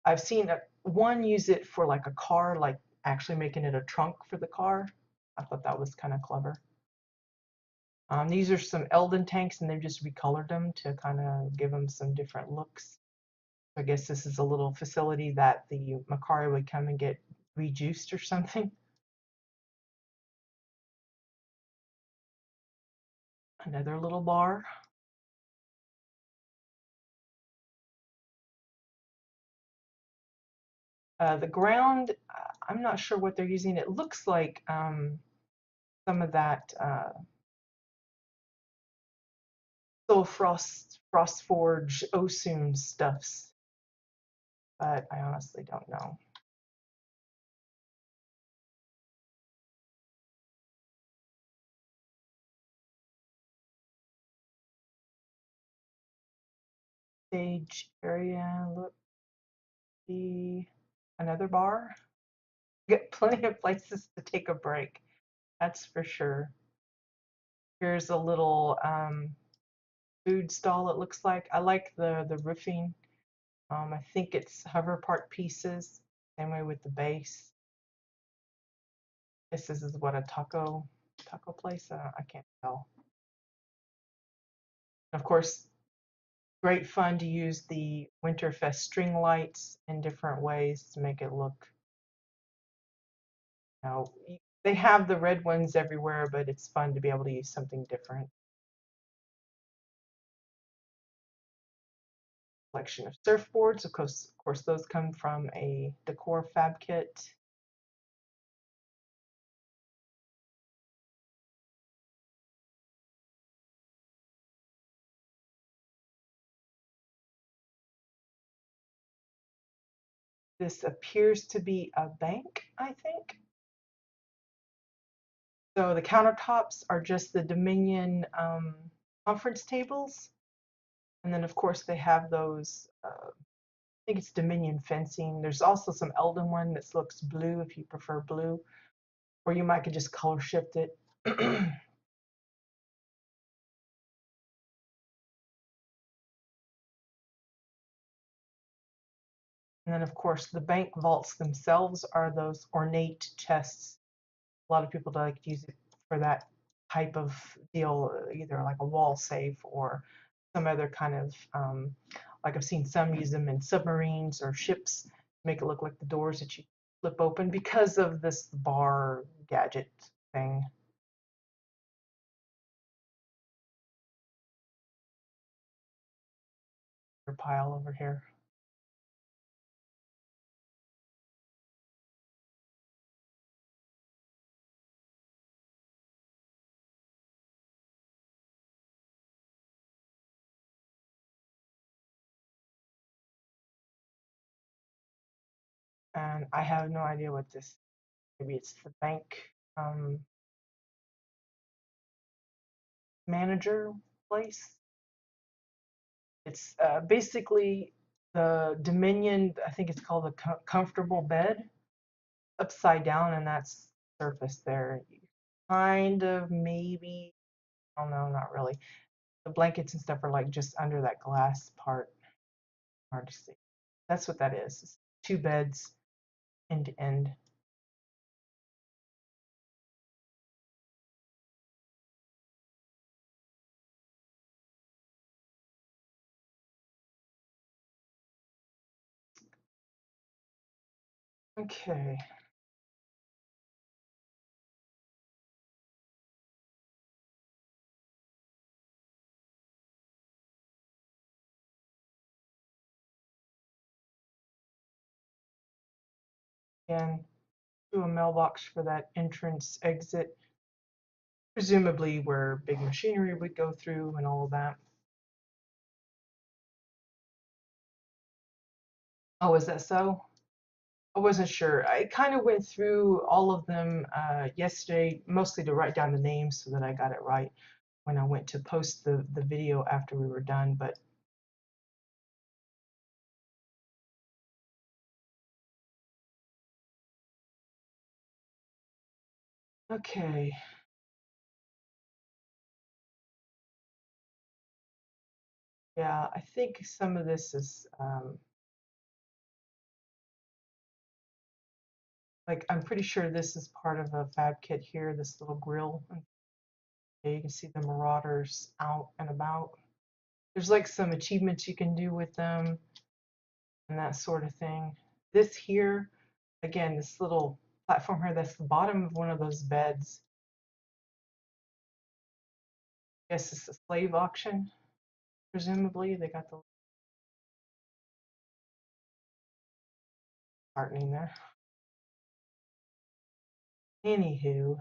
I've seen one use it for like a car, like actually making it a trunk for the car. I thought that was kind of clever. These are some Eldon tanks, and they've just recolored them to kind of give them some different looks. I guess this is a little facility that the Macari would come and get rejuiced or something. Another little bar. The ground, I'm not sure what they're using. It looks like some of that Soul Frost Forge Osum stuffs, but I honestly don't know. Stage area, look, another bar. Get plenty of places to take a break, that's for sure. Here's a little food stall, it looks like. I like the roofing. I think it's hover part pieces, same way with the base. This is what a taco place. I can't tell. Of course, great fun to use the Winterfest string lights in different ways to make it look. You know, they have the red ones everywhere, but it's fun to be able to use something different. Collection of surfboards. Of course, those come from a decor fab kit. This appears to be a bank, I think. So the countertops are just the Dominion conference tables. And then, of course, they have those, I think it's Dominion fencing. There's also some Eldon one that looks blue if you prefer blue, or you might could just color shift it. And then, of course, the bank vaults themselves are those ornate chests. A lot of people like to use it for that type of deal, either like a wall safe or some other kind of Like I've seen some use them in submarines or ships to make it look like the doors that you flip open because of this bar gadget thing. Pile over here. And I have no idea what this. Maybe it's the bank manager place. It's basically the Dominion. I think it's called the comfortable bed, upside down, and that's surface there. Kind of maybe. Oh no, not really. The blankets and stuff are like just under that glass part. Hard to see. That's what that is. It's two beds end to end. Okay. And to a mailbox for that entrance exit, presumably where big machinery would go through and all of that. Oh, is that so? I wasn't sure. I kind of went through all of them yesterday, mostly to write down the names so that I got it right when I went to post the video after we were done. But okay, yeah, I think some of this is like I'm pretty sure this is part of a fab kit here. This little grill. Okay, you can see the Marauders out and about. There's like some achievements you can do with them and that sort of thing. This here, again, this little platform here, that's the bottom of one of those beds. I guess it's a slave auction, presumably. They got the partnering there. Anywho,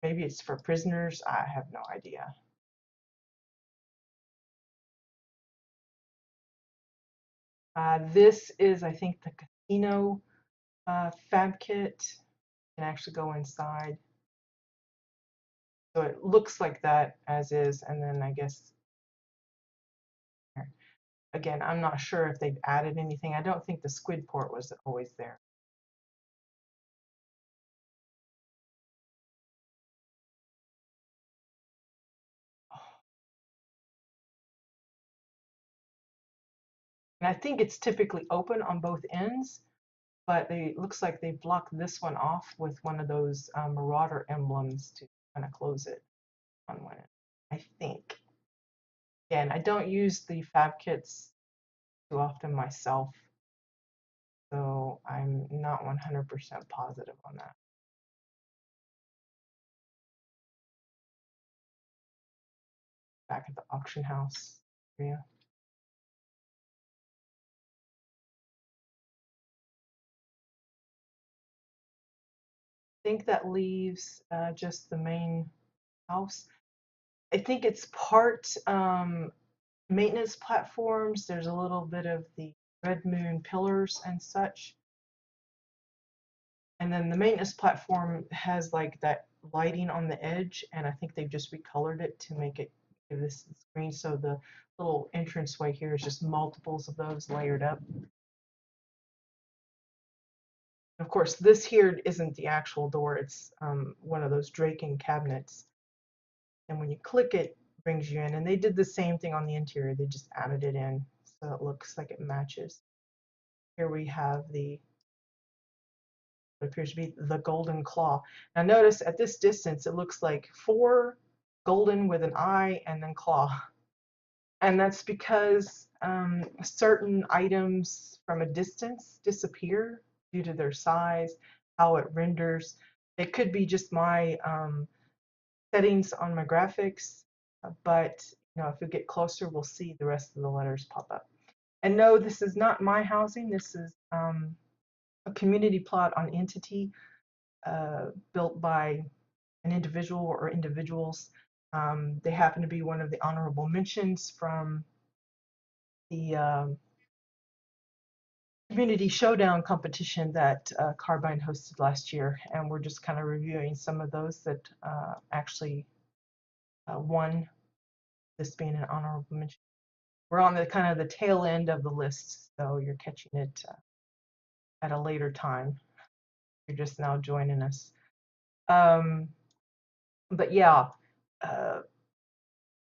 maybe it's for prisoners. I have no idea. This is, I think, the casino fab kit. You can actually go inside. So it looks like that as is, and then I guess again, I'm not sure if they've added anything. I don't think the squid port was always there. And I think it's typically open on both ends, but it looks like they blocked this one off with one of those Marauder emblems to kind of close it on one end, I think. Again, I don't use the fab kits too often myself, so I'm not 100% positive on that. Back at the auction house area. I think that leaves just the main house. I think it's part maintenance platforms. There's a little bit of the Red Moon pillars and such. And then the maintenance platform has like that lighting on the edge, and I think they've just recolored it to make it give this screen. So the little entranceway here is just multiples of those layered up. Of course, this here isn't the actual door. It's one of those Draken cabinets. And when you click it, it brings you in. And they did the same thing on the interior. They just added it in so it looks like it matches. Here we have the what appears to be the golden claw. Now notice at this distance, it looks like 4 golden with an eye and then claw. And that's because certain items from a distance disappear due to their size, how it renders. It could be just my settings on my graphics, but if we get closer, we'll see the rest of the letters pop up. And no, this is not my housing. This is a community plot on Entity, built by an individual or individuals. They happen to be one of the honorable mentions from the community showdown competition that Carbine hosted last year, and we're just kind of reviewing some of those that actually won, this being an honorable mention. We're on the kind of the tail end of the list, so you're catching it at a later time. You're just now joining us. But yeah, uh,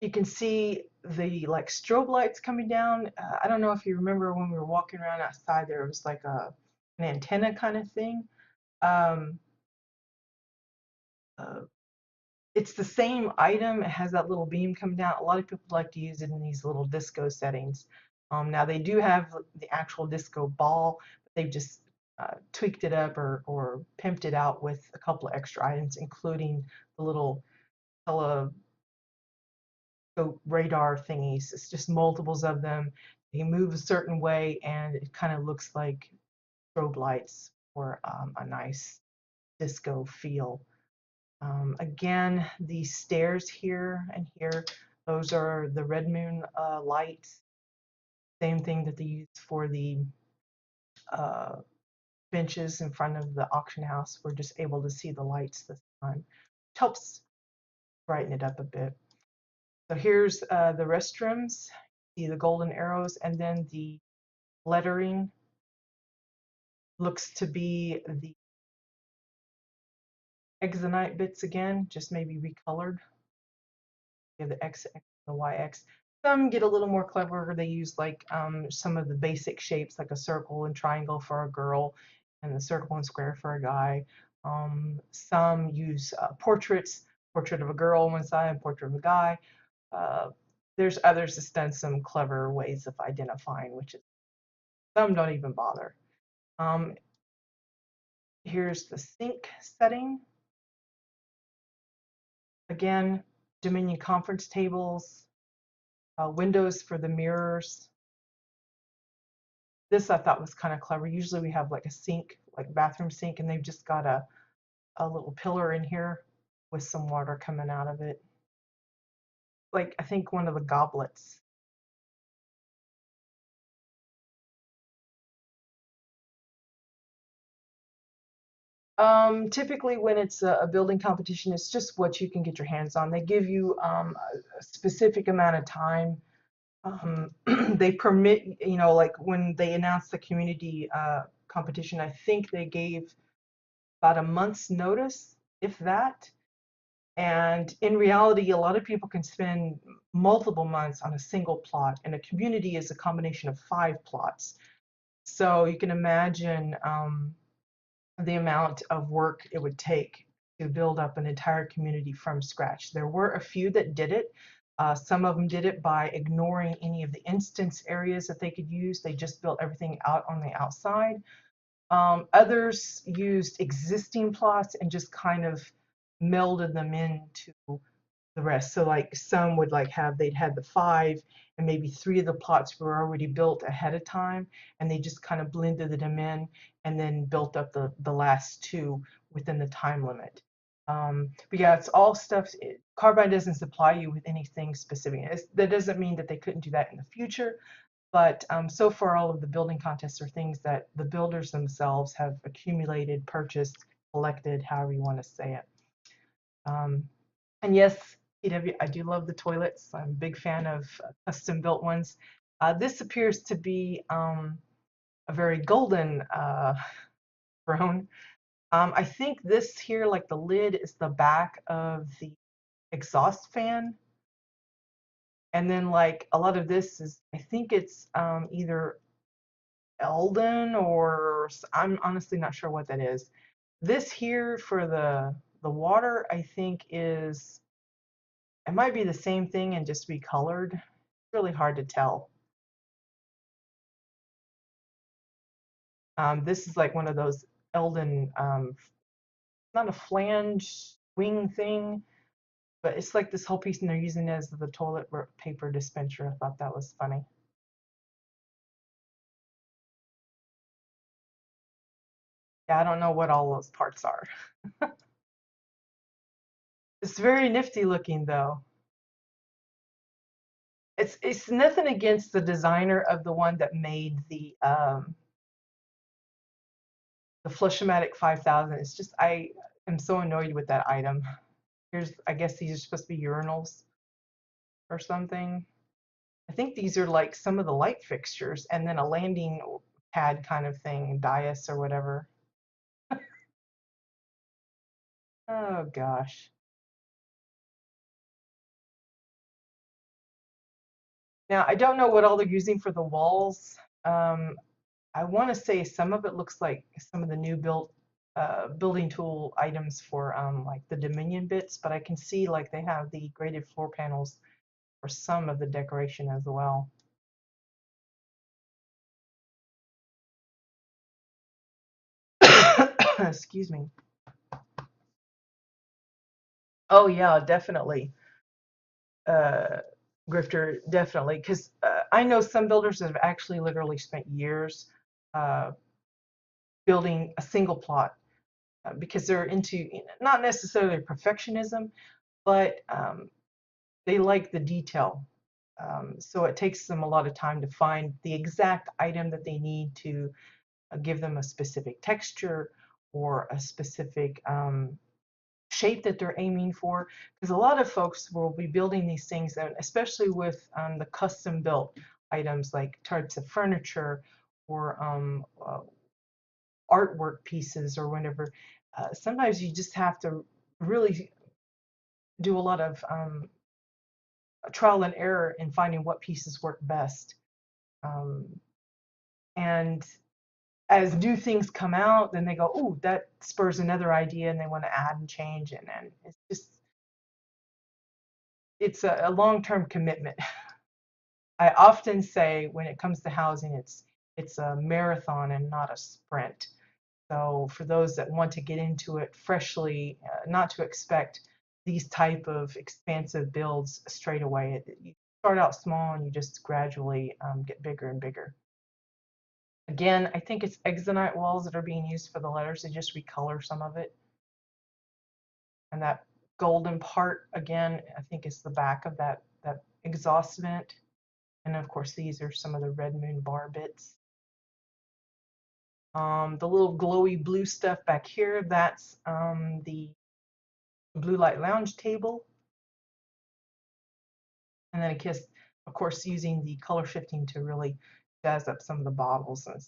you can see the like strobe lights coming down. I don't know if you remember when we were walking around outside, there was like an antenna kind of thing. Um, uh, it's the same item. It has that little beam coming down. A lot of people like to use it in these little disco settings. Now they do have the actual disco ball, but they've just tweaked it up or pimped it out with a couple of extra items, including the little telescope radar thingies. It's just multiples of them. They move a certain way, and it kind of looks like strobe lights for a nice disco feel. Again, these stairs here and here, those are the red moon lights. Same thing that they used for the uh, benches in front of the auction house. We're just able to see the lights this time, which helps brighten it up a bit. So here's the restrooms. See the golden arrows, and then the lettering looks to be the exonite bits again, just maybe recolored. You have the X, the YX. Some get a little more clever. They use like some of the basic shapes, like a circle and triangle for a girl, and the circle and square for a guy. Some use portraits, portrait of a girl on one side and portrait of a guy. Uh, there's others that's done some clever ways of identifying, which is some don't even bother. Um, Here's the sync setting. Again, Dominion conference tables, windows for the mirrors. This I thought was kind of clever. Usually we have like a sink, like bathroom sink, and they've just got a little pillar in here with some water coming out of it. Like I think one of the goblets. Typically when it's a building competition, it's just what you can get your hands on. They give you a specific amount of time. They permit, like when they announced the community competition, I think they gave about a month's notice, if that. And in reality, a lot of people can spend multiple months on a single plot, and a community is a combination of 5 plots. So you can imagine the amount of work it would take to build up an entire community from scratch. There were a few that did it. Some of them did it by ignoring any of the instance areas that they could use. They just built everything out on the outside. Others used existing plots and just kind of melded them into the rest. So like some would like they'd had the 5 and maybe 3 of the plots were already built ahead of time, and they just kind of blended them in and then built up the last 2 within the time limit. But yeah, it's all stuff. Carbine doesn't supply you with anything specific. That doesn't mean that they couldn't do that in the future, but so far all of the building contests are things that the builders themselves have accumulated, purchased, collected, however you want to say it. And yes, PW, I do love the toilets. I'm a big fan of custom built ones. This appears to be a very golden throne. I think this here, like the lid, is the back of the exhaust fan. And then like a lot of this is, I think it's either Eldon or I'm honestly not sure what that is. This here for the water, I think is, it might be the same thing and just recolored. really hard to tell. This is like one of those Eldon, not a flange wing thing, but it's like this whole piece, and they're using it as the toilet paper dispenser. I thought that was funny. Yeah, I don't know what all those parts are. It's very nifty looking though. It's nothing against the designer of the one that made the Flush-O-Matic 5000. It's just I am so annoyed with that item. Here's, I guess these are supposed to be urinals or something. I think these are like some of the light fixtures and then a landing pad kind of thing, dais or whatever. Oh gosh. Now I don't know what all they're using for the walls. Um, I want to say some of it looks like some of the new building tool items for like the Dominion bits, but I can see like they have the graded floor panels for some of the decoration as well. Excuse me. Oh yeah, definitely. Uh, Grifter, definitely, because I know some builders that have actually literally spent years uh, building a single plot because they're into not necessarily perfectionism, but they like the detail. So it takes them a lot of time to find the exact item that they need to give them a specific texture or a specific shape that they're aiming for. Because a lot of folks will be building these things, and especially with the custom built items like types of furniture or artwork pieces or whatever. Sometimes you just have to really do a lot of trial and error in finding what pieces work best. Um, and as new things come out, then they go, "Oh, that spurs another idea," and they want to add and change, and it's just it's a long-term commitment. I often say when it comes to housing, it's a marathon and not a sprint. So for those that want to get into it freshly, not to expect these type of expansive builds straight away. You start out small and you just gradually get bigger and bigger. Again, I think it's Exonite walls that are being used for the letters. They just recolor some of it. And that golden part, again, I think is the back of that exhaust vent. And of course, these are some of the Red Moon bar bits. The little glowy blue stuff back here, that's the blue light lounge table. And then of course, using the color shifting to really jazz up some of the bottles. And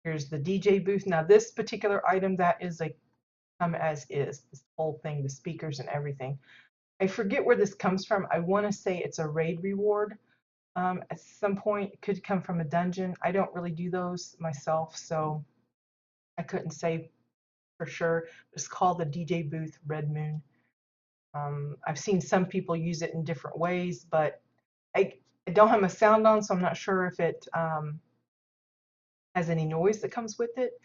here's the DJ booth. Now this particular item, that is a come as is, this whole thing, the speakers and everything. I forget where this comes from. I want to say it's a raid reward. At some point, it could come from a dungeon. I don't really do those myself, so I couldn't say for sure. It's called the DJ booth Red Moon. I've seen some people use it in different ways, but I, I don't have my sound on, so I'm not sure if it has any noise that comes with it.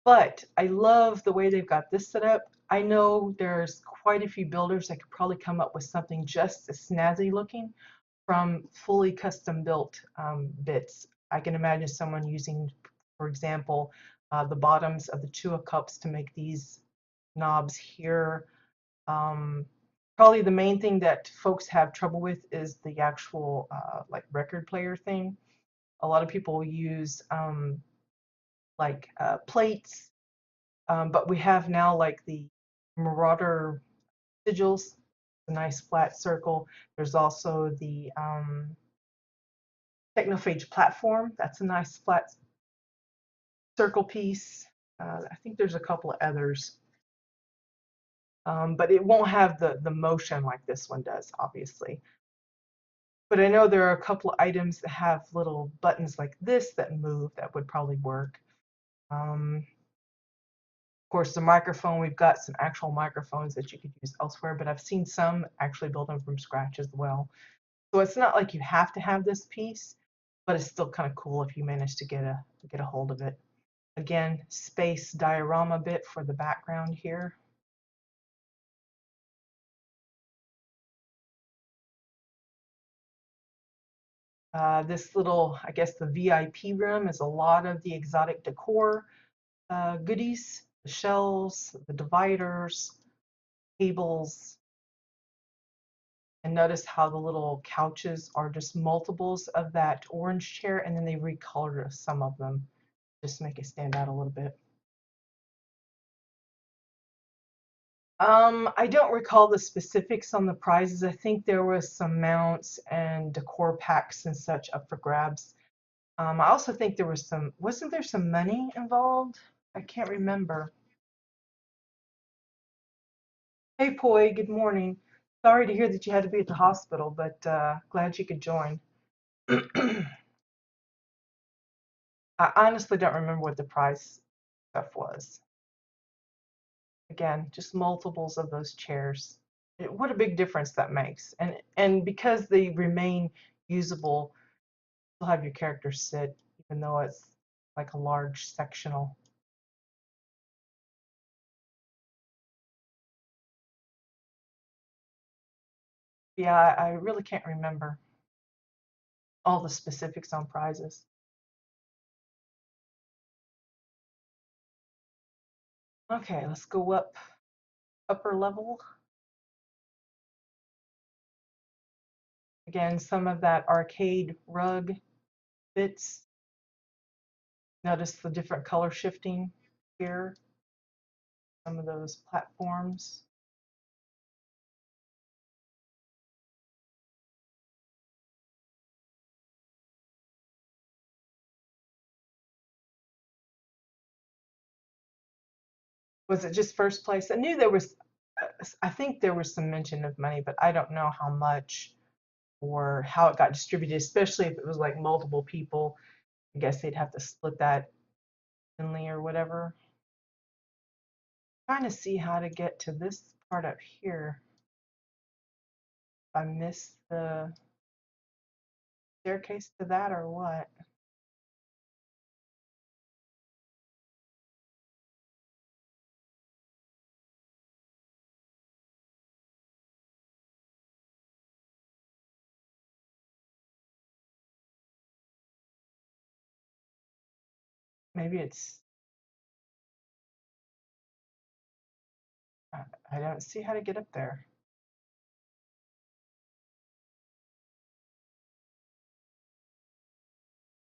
But I love the way they've got this set up. I know there's quite a few builders that could probably come up with something just as snazzy looking from fully custom built bits. I can imagine someone using, for example, the bottoms of the Chua cups to make these knobs here. Um, Probably the main thing that folks have trouble with is the actual like record player thing. A lot of people use like plates, but we have now like the Marauder sigils, a nice flat circle. There's also the Technophage platform. That's a nice flat circle piece. I think there's a couple of others, but it won't have the motion like this one does, obviously. But I know there are a couple of items that have little buttons like this that move that would probably work. Um, Of course, the microphone, we've got some actual microphones that you could use elsewhere, but I've seen some actually build them from scratch as well. So it's not like you have to have this piece, but it's still kind of cool if you manage to get a hold of it. Again, space diorama bit for the background here. This little, I guess the VIP room is a lot of the exotic decor goodies, the shelves, the dividers, tables, and notice how the little couches are just multiples of that orange chair, and then they recolored some of them just to make it stand out a little bit. I don't recall the specifics on the prizes. I think there was some mounts and decor packs and such up for grabs. I also think there was wasn't there some money involved? I can't remember. Hey, Poi, good morning. Sorry to hear that you had to be at the hospital, but glad you could join. I honestly don't remember what the prize stuff was. Again, just multiples of those chairs. What a big difference that makes. And because they remain usable, you'll have your character sit, even though it's like a large sectional. Yeah, I really can't remember all the specifics on prizes. Okay, let's go up upper level. Again, some of that arcade rug bits. Notice the different color shifting here. Some of those platforms. Was it just first place? I knew there was, I think there was some mention of money, but I don't know how much or how it got distributed, especially if it was like multiple people. I guess they'd have to split that evenly or whatever. Trying to see how to get to this part up here. If I missed the staircase to that or what? Maybe it's, I don't see how to get up there.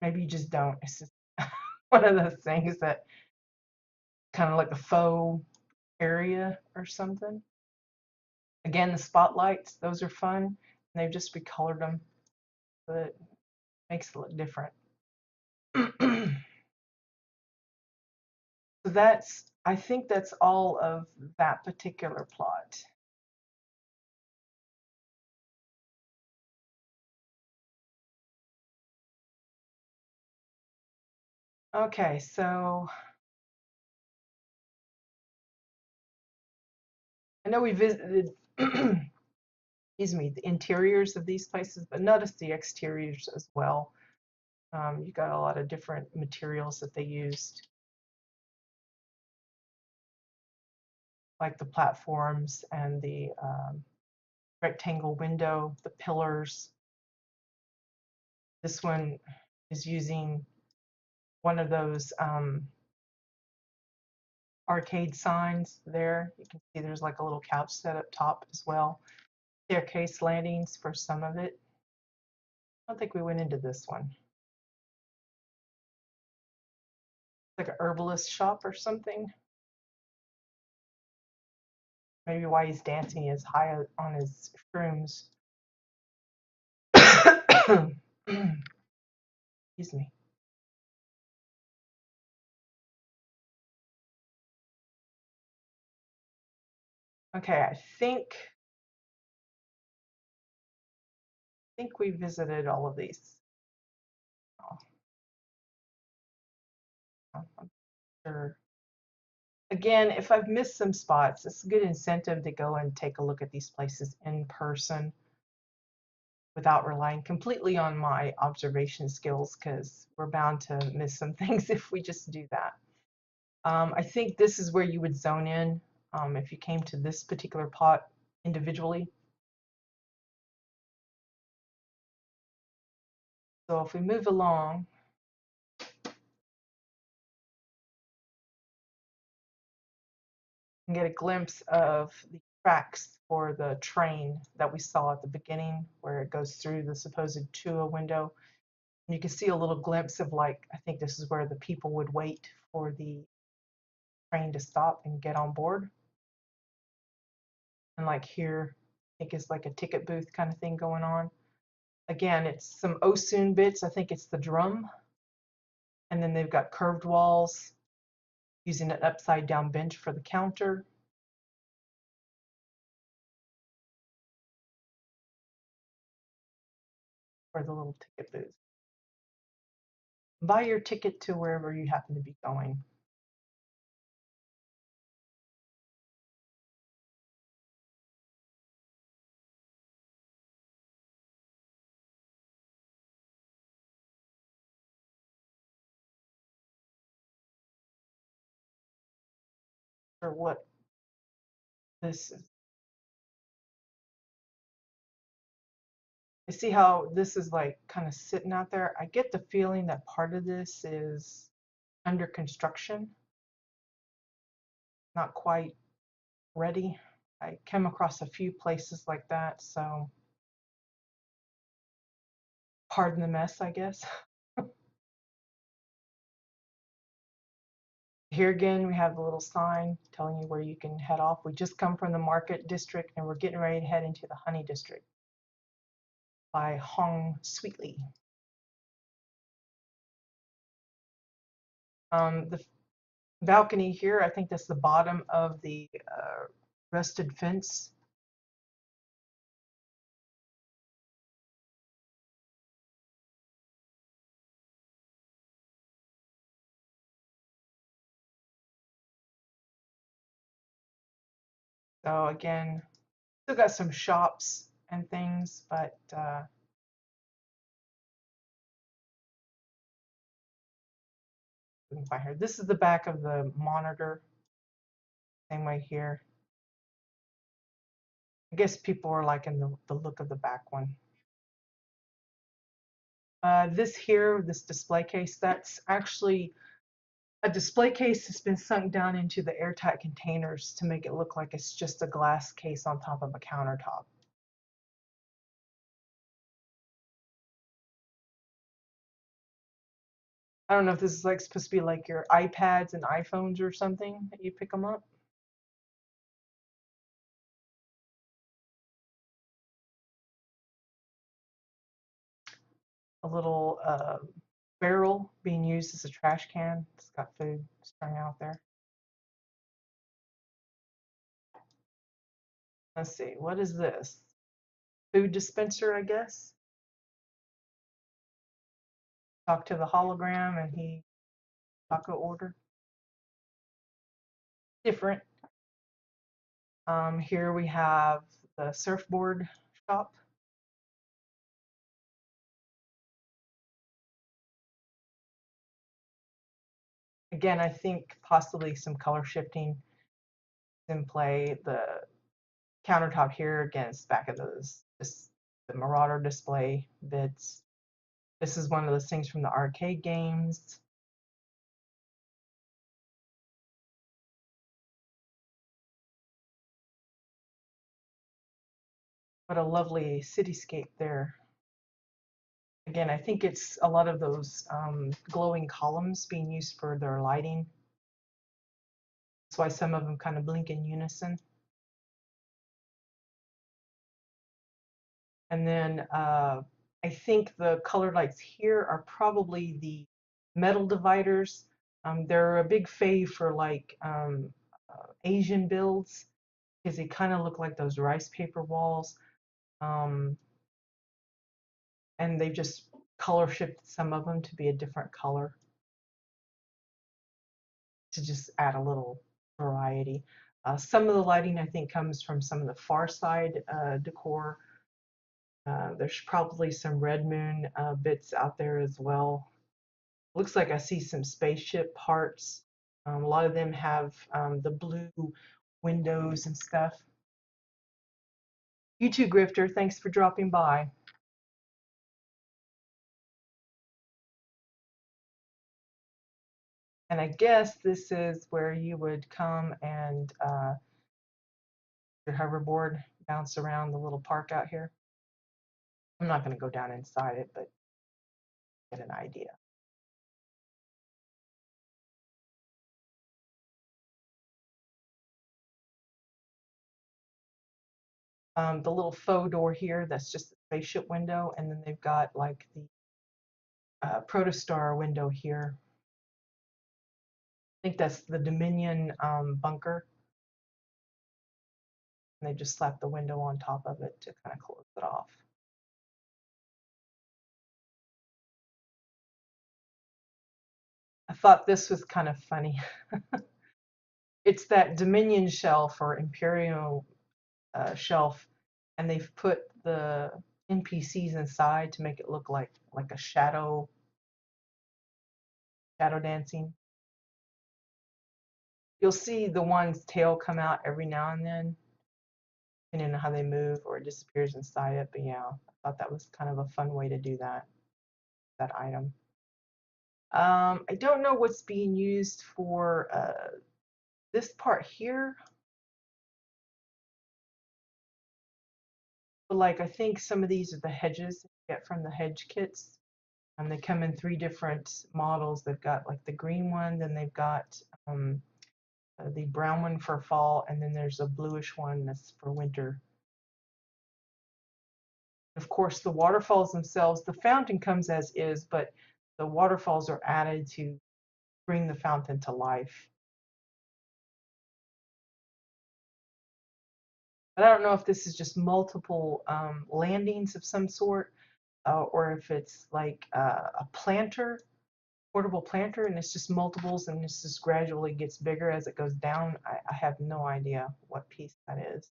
Maybe you just don't. It's just one of those things that kind of like a faux area or something. Again, the spotlights, those are fun. And they've just recolored them, so it makes it look different. So that's, I think that's all of that particular plot. Okay, so I know we visited, excuse me, the interiors of these places, but notice the exteriors as well. You got a lot of different materials that they used, like the platforms and the rectangle window, the pillars. This one is using one of those arcade signs there. You can see there's like a little couch set up top as well. Staircase landings for some of it. I don't think we went into this one. Like a herbalist shop or something. Maybe why he's dancing is high on his shrooms. Excuse me. Okay, I think we visited all of these. Oh, I'm sure. Again, if I've missed some spots, it's a good incentive to go and take a look at these places in person without relying completely on my observation skills, because we're bound to miss some things if we just do that. I think this is where you would zone in if you came to this particular pot individually. So if we move along, and get a glimpse of the tracks for the train that we saw at the beginning, where it goes through the supposed Tua window. And you can see a little glimpse of, like, I think this is where the people would wait for the train to stop and get on board. And like here, I think it's like a ticket booth kind of thing going on. Again, it's some Osun bits. I think it's the drum. And then they've got curved walls using an upside down bench for the counter. Or the little ticket booth. Buy your ticket to wherever you happen to be going. Or what this is. I see how this is like kind of sitting out there. I get the feeling that part of this is under construction, not quite ready. I came across a few places like that, so pardon the mess, I guess. Here again, we have the little sign telling you where you can head off. We just come from the market district and we're getting ready to head into the honey district by Hong Sweetly. The balcony here, I think that's the bottom of the rusted fence. So again, still got some shops and things, but we can find here. This is the back of the monitor. Same way here. I guess people are liking the look of the back one. This here, this display case, that's actually a display case that's been sunk down into the airtight containers to make it look like it's just a glass case on top of a countertop. I don't know if this is like supposed to be like your iPads and iPhones or something that you pick them up. A little barrel being used as a trash can. It's got food strung out there. Let's see, what is this? Food dispenser, I guess. Talk to the hologram and he taco order. Different. Here we have the surfboard shop. Again, I think possibly some color shifting in play. The countertop here against back of those, just the Marauder display bits. This is one of those things from the arcade games. What a lovely cityscape there. Again, I think it's a lot of those glowing columns being used for their lighting. That's why some of them kind of blink in unison. And then I think the colored lights here are probably the metal dividers. They're a big fave for like Asian builds because they kind of look like those rice paper walls. And they've just color shifted some of them to be a different color to just add a little variety. Some of the lighting I think comes from some of the far side decor. There's probably some Red Moon bits out there as well. Looks like I see some spaceship parts. A lot of them have the blue windows and stuff. You too, Grifter. Thanks for dropping by. And I guess this is where you would come and your hoverboard bounce around the little park out here. I'm not going to go down inside it, but get an idea. The little faux door here, that's just the spaceship window, and then they've got like the protostar window here. I think that's the Dominion bunker. And they just slapped the window on top of it to kind of close it off. I thought this was kind of funny. It's that Dominion shelf or Imperial shelf, and they've put the NPCs inside to make it look like a shadow dancing. You'll see the one's tail come out every now and then, depending on how they move, or it disappears inside it. But yeah, I thought that was kind of a fun way to do that item. I don't know what's being used for this part here, but like I think some of these are the hedges you get from the hedge kits. And they come in 3 different models. They've got like the green one, then they've got the brown one for fall, and then there's a bluish one that's for winter. Of course, the waterfalls themselves, the fountain comes as is, but the waterfalls are added to bring the fountain to life. But I don't know if this is just multiple landings of some sort, or if it's like a planter, portable planter, and it's just multiples, and this just gradually gets bigger as it goes down. I have no idea what piece that is.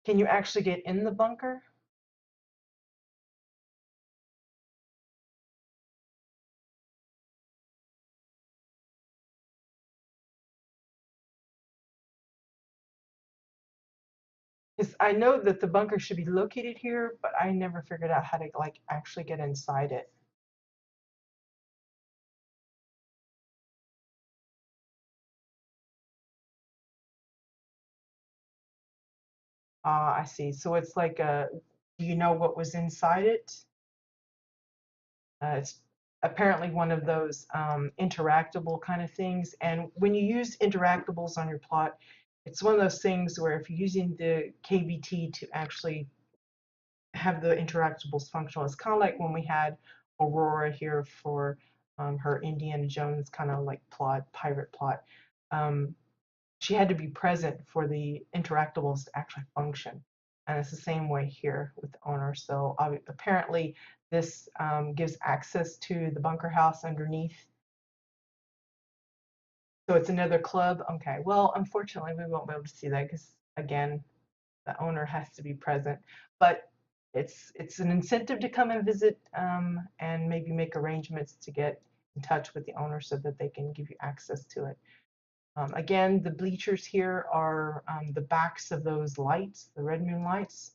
Can you actually get in the bunker? Because I know that the bunker should be located here, but I never figured out how to like actually get inside it. I see. So it's like do you know what was inside it? It's apparently one of those interactable kind of things. And when you use interactables on your plot, it's one of those things where if you're using the KBT to actually have the interactables functional, it's kind of like when we had Aurora here for her Indiana Jones kind of like plot, pirate plot. Um, she had to be present for the interactables to actually function. And it's the same way here with the owner. So apparently this gives access to the bunker house underneath. So it's another club. Okay, well, unfortunately, we won't be able to see that because, again, the owner has to be present. But it's an incentive to come and visit and maybe make arrangements to get in touch with the owner so that they can give you access to it. Again, the bleachers here are the backs of those lights, the Red Moon lights.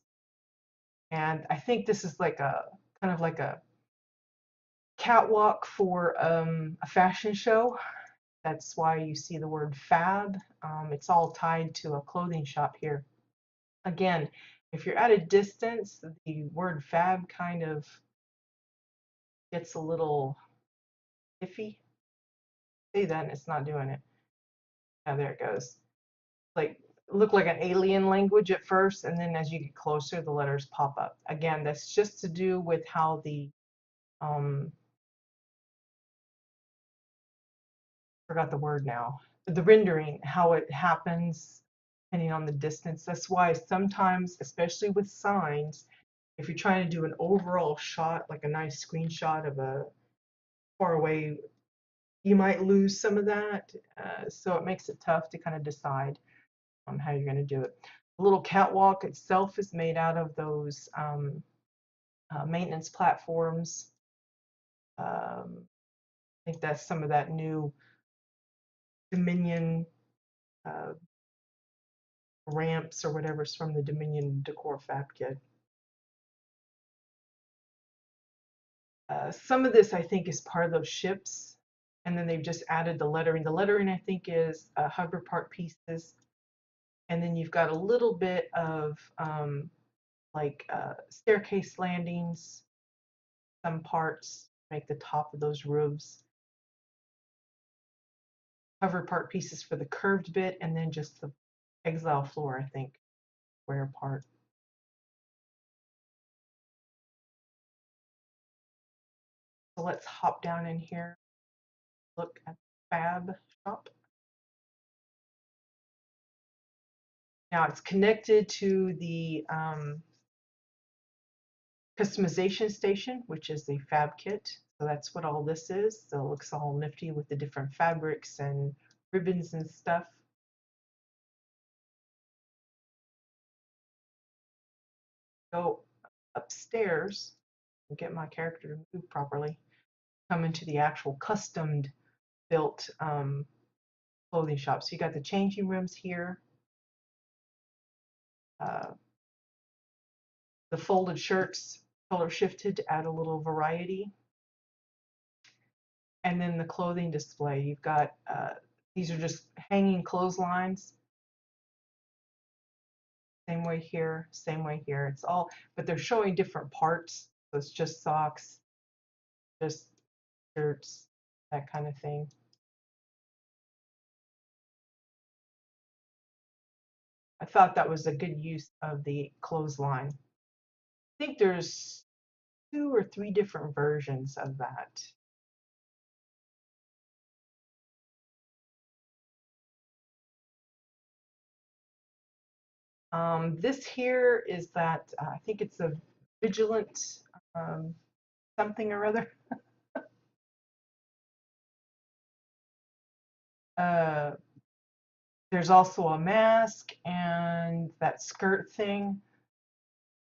And I think this is like a kind of like a catwalk for a fashion show. That's why you see the word fab. It's all tied to a clothing shop here. Again, if you're at a distance, the word fab kind of gets a little iffy. Say that and it's not doing it. Now there it goes. Like look like an alien language at first, and then as you get closer, the letters pop up. Again, that's just to do with how the forgot the word now. The rendering, how it happens depending on the distance. That's why sometimes, especially with signs, If you're trying to do an overall shot, like a nice screenshot of a far away, you might lose some of that. So it makes it tough to kind of decide how you're going to do it. The little catwalk itself is made out of those maintenance platforms. I think that's some of that new Dominion uh, ramps or whatever's from the Dominion Decor Fab Kit. Some of this I think is part of those ships, and then they've just added the lettering. The lettering I think is hover part pieces, and then you've got a little bit of like staircase landings, some parts make the top of those roofs, hover part pieces for the curved bit, and then just the exile floor I think, square part. So let's hop down in here, look at the fab shop. Now it's connected to the customization station, which is the fab kit. So that's what all this is. So it looks all nifty with the different fabrics and ribbons and stuff. Go upstairs and get my character to move properly. Come into the actual custom built clothing shop. So you got the changing rooms here. The folded shirts color shifted to add a little variety. And then the clothing display, you've got these are just hanging clotheslines. Same way here, same way here. It's all, but they're showing different parts. So it's just socks, just shirts, that kind of thing. I thought that was a good use of the clothesline. I think there's 2 or 3 different versions of that. This here is that I think it's a vigilant something or other. There's also a mask and that skirt thing,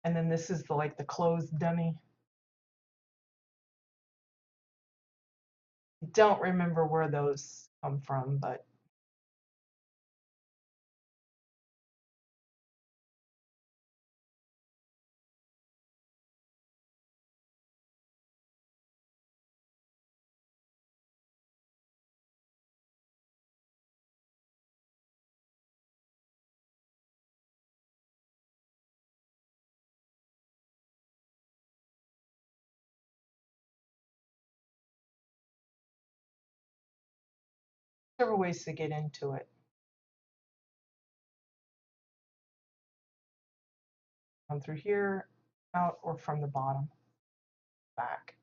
and then this is the like the clothes dummy. Don't remember where those come from, but several ways to get into it. Come through here, out, or from the bottom, back.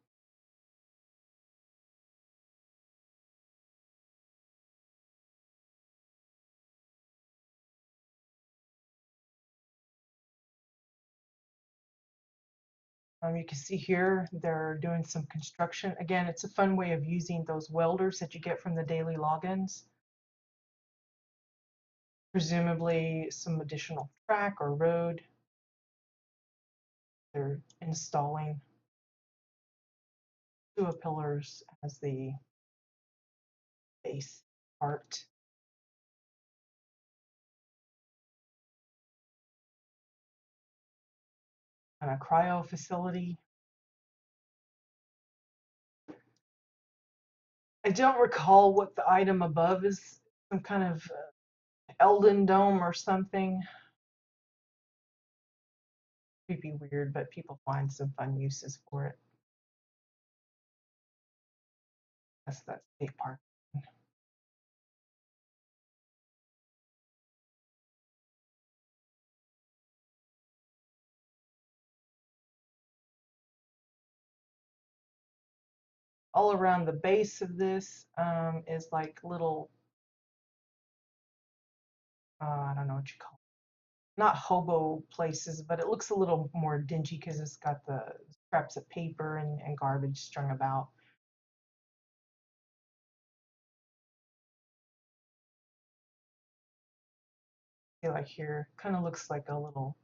You can see here they're doing some construction. Again, it's a fun way of using those welders that you get from the daily logins. Presumably some additional track or road. They're installing 2 pillars as the base part. And a cryo facility. I don't recall what the item above is, some kind of Elden Dome or something. Creepy weird, but people find some fun uses for it. That's that state park. All around the base of this is like little, I don't know what you call not hobo places, but it looks a little more dingy because it's got the scraps of paper and garbage strung about. See, like here, kind of looks like a little,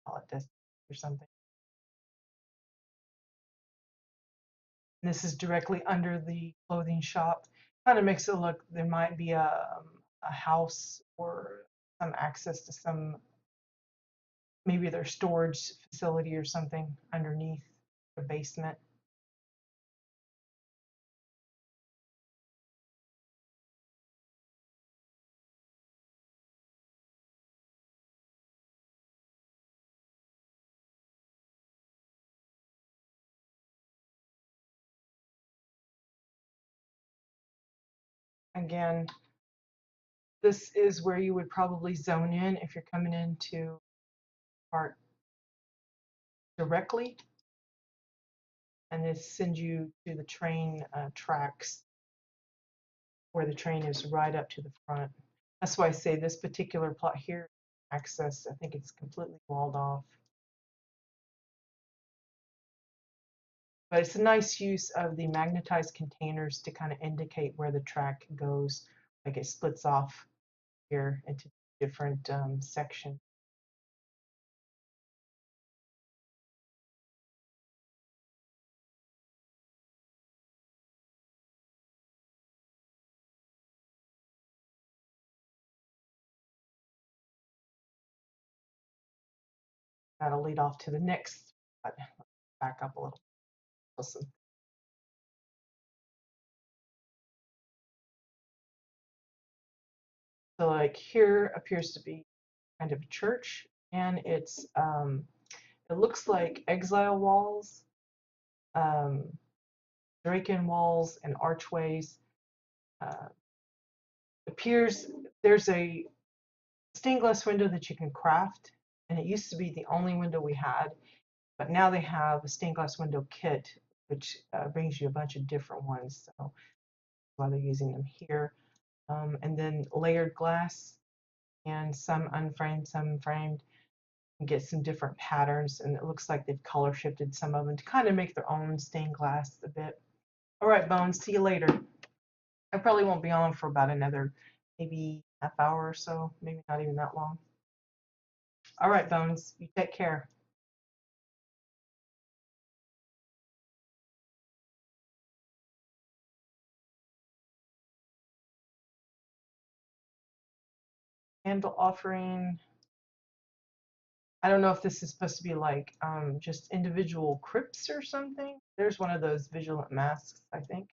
call it desk or something. And this is directly under the clothing shop. Kind of makes it look, there might be a house or some access to some, maybe their storage facility or something underneath the basement. Again, this is where you would probably zone in if you're coming into art directly, and this sends you to the train tracks where the train is right up to the front. That's why I say this particular plot here, access, I think it's completely walled off. But it's a nice use of the magnetized containers to kind of indicate where the track goes. Like it splits off here into different sections. That'll lead off to the next spot. Back up a little. Awesome. So like here appears to be kind of a church, and it looks like exile walls, um, Draken walls, and archways. Uh, appears there's a stained glass window that you can craft, and it used to be the only window we had, but now they have a stained glass window kit, which brings you a bunch of different ones. So while they're using them here, and then layered glass and some unframed, some framed. Get some different patterns, and it looks like they've color shifted some of them to kind of make their own stained glass a bit. All right, Bones, see you later. I probably won't be on for about another maybe half hour or so, maybe not even that long. All right, Bones, you take care. Candle offering. I don't know if this is supposed to be like just individual crypts or something. There's one of those vigilant masks, I think.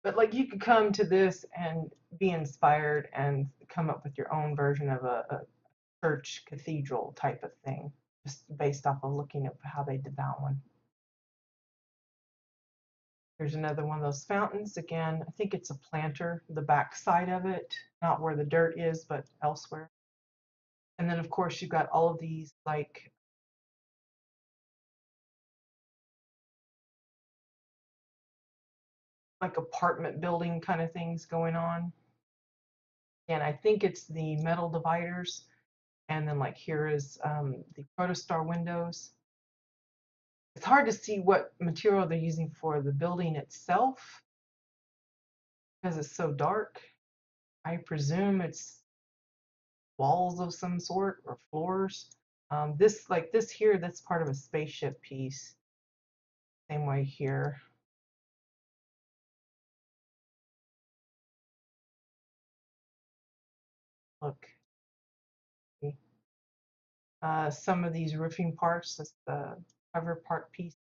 But like you could come to this and be inspired and come up with your own version of a church cathedral type of thing, just based off of looking at how they did that one. Here's another one of those fountains. Again, I think it's a planter, the back side of it, not where the dirt is, but elsewhere. And then, of course, you've got all of these like apartment building kind of things going on. And I think it's the metal dividers. And then like here is the protostar windows. It's hard to see what material they're using for the building itself because it's so dark. I presume it's walls of some sort or floors. This like this here, that's part of a spaceship piece. Same way here. Look, some of these roofing parts, that's the cover part piece.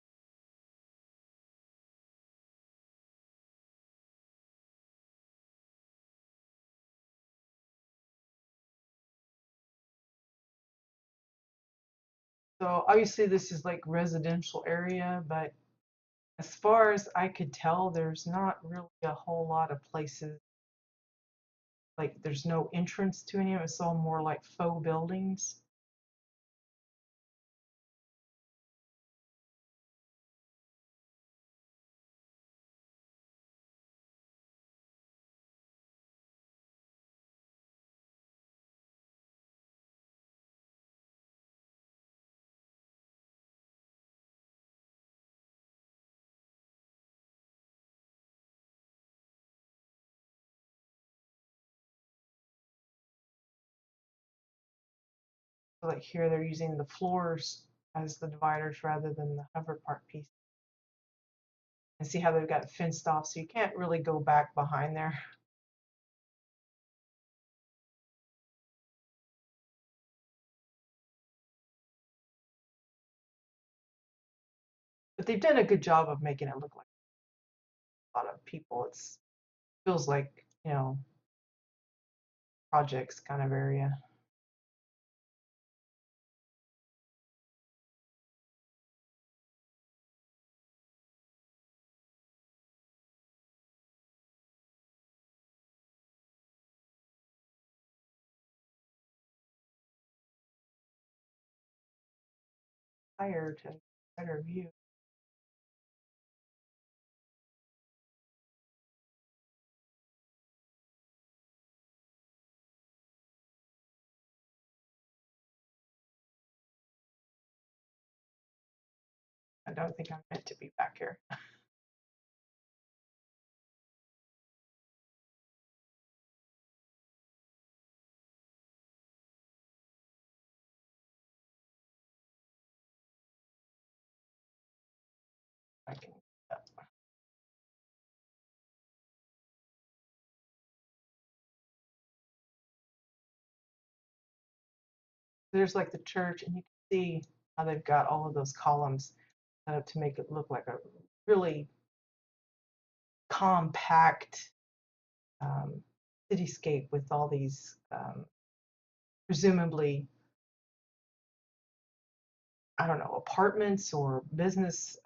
So obviously this is like residential area, but as far as I could tell, there's not really a whole lot of places. Like there's no entrance to any of it. It's all more like faux buildings. So like here they're using the floors as the dividers rather than the hover part piece. And see how they've got it fenced off, so you can't really go back behind there. But they've done a good job of making it look like a lot of people. It feels like, projects kind of area. Higher to better view. I don't think I'm meant to be back here. I can. There's like the church, and you can see how they've got all of those columns set up to make it look like a really compact um, cityscape with all these presumably, I don't know, apartments or business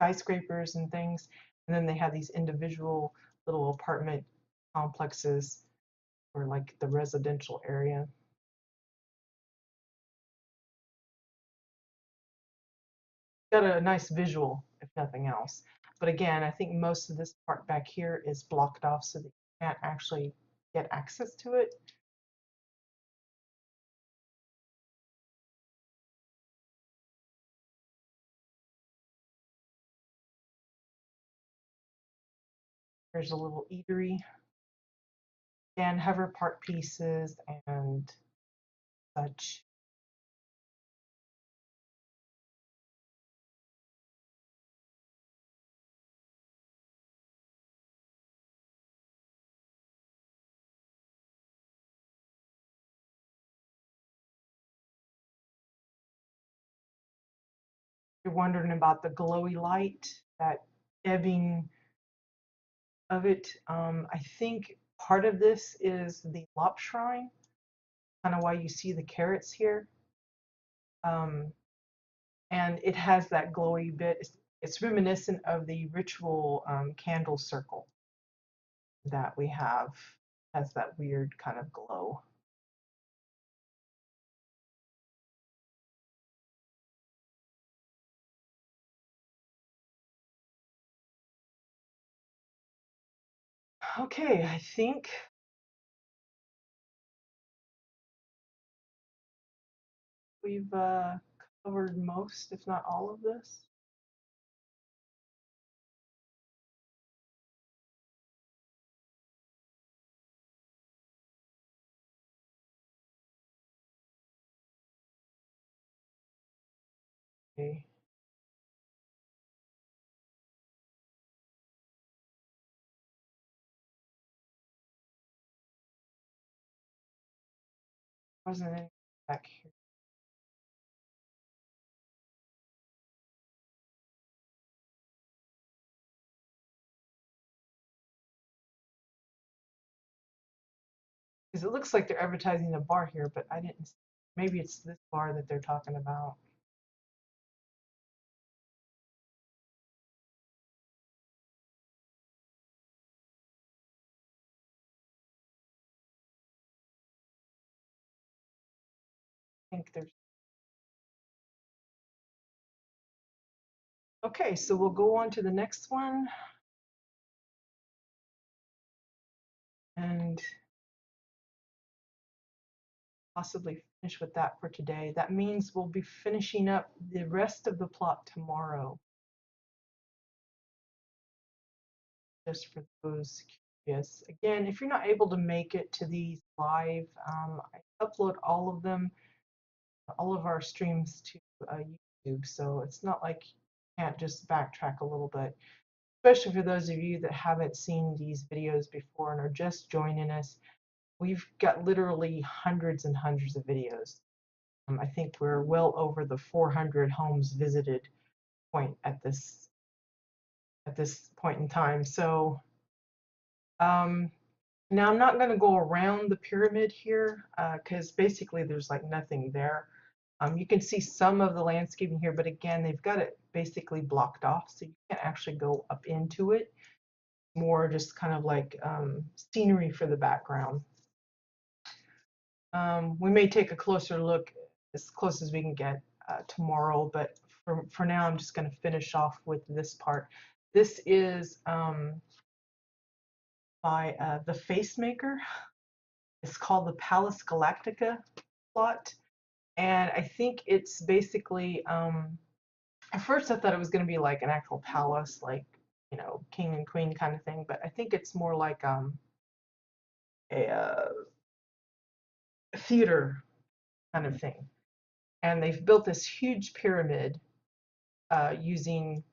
skyscrapers and things. And then they have these individual little apartment complexes for like the residential area. Got a nice visual, if nothing else. But again, I think most of this part back here is blocked off so that you can't actually get access to it. There's a little eatery and hover part pieces and such. You're wondering about the glowy light, that ebbing of it. I think part of this is the Lop Shrine, kind of why you see the carrots here. Um, and it has that glowy bit. It's reminiscent of the ritual candle circle that we have. Has that weird kind of glow. Okay, I think we've covered most, if not all of this. Okay. Wasn't any back here. Because it looks like they're advertising a bar here, but I didn't. Maybe it's this bar that they're talking about. I think there's. Okay, so we'll go on to the next one and possibly finish with that for today. That means we'll be finishing up the rest of the plot tomorrow, just for those curious. Again, if you're not able to make it to these live, I upload all of them all of our streams to YouTube, so it's not like you can't just backtrack a little bit, especially for those of you that haven't seen these videos before and are just joining us. We've got literally hundreds and hundreds of videos. I think we're well over the 400 homes visited point at this point in time. So now I'm not going to go around the pyramid here because basically there's like nothing there. You can see some of the landscaping here, but again, they've got it basically blocked off, so you can't actually go up into it. More just kind of like scenery for the background. We may take a closer look as close as we can get tomorrow, but for now, I'm just going to finish off with this part. This is by the Face Maker. It's called the Palace Galactica plot, and I think it's basically at first I thought it was going to be like an actual palace, like king and queen kind of thing, but I think it's more like a theater kind of thing. And they've built this huge pyramid using,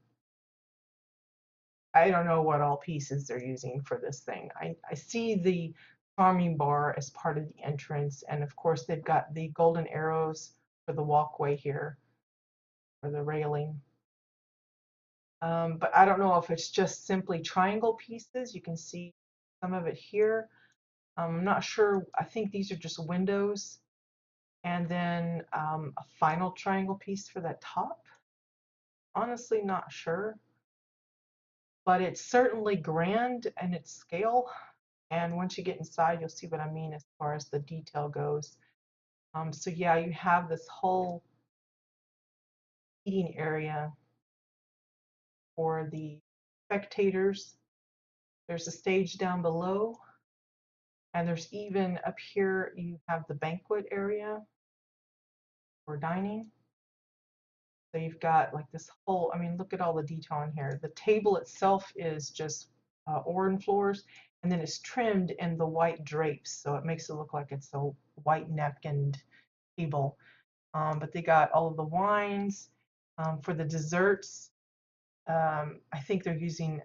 I don't know what all pieces they're using for this thing. I see the farming bar as part of the entrance, and of course they've got the golden arrows for the walkway here, for the railing. But I don't know if it's just simply triangle pieces. You can see some of it here. I'm not sure. I think these are just windows. And then a final triangle piece for that top. Honestly, not sure. But it's certainly grand in its scale. And once you get inside, you'll see what I mean as far as the detail goes. So yeah, you have this whole eating area for the spectators. There's a stage down below. And there's even up here, you have the banquet area for dining. So you've got like this whole, I mean, look at all the detail on here. The table itself is just orange floors, and then it's trimmed in the white drapes. So it makes it look like it's a white napkined table. But they got all of the wines. For the desserts, I think they're using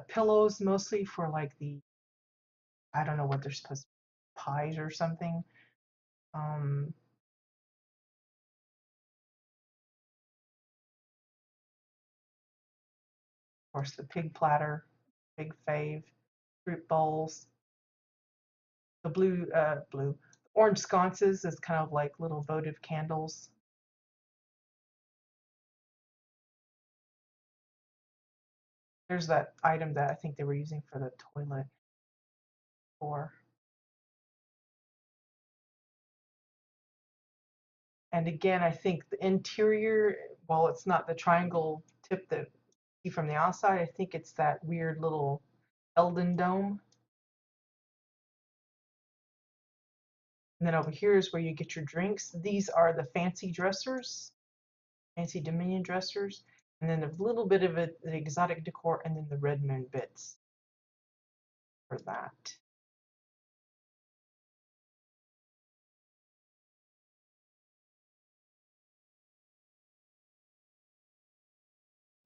pillows mostly for like I don't know what they're supposed to be, pies or something. Of course, the pig platter, big fave, fruit bowls, the orange sconces is kind of like little votive candles. There's that item that I think they were using for the toilet for. And again, I think the interior, while it's not the triangle tip that you see from the outside, I think it's that weird little Eldon dome. And then over here is where you get your drinks. These are the fancy dressers, fancy Dominion dressers. And then a little bit of the exotic decor, and then the red moon bits for that.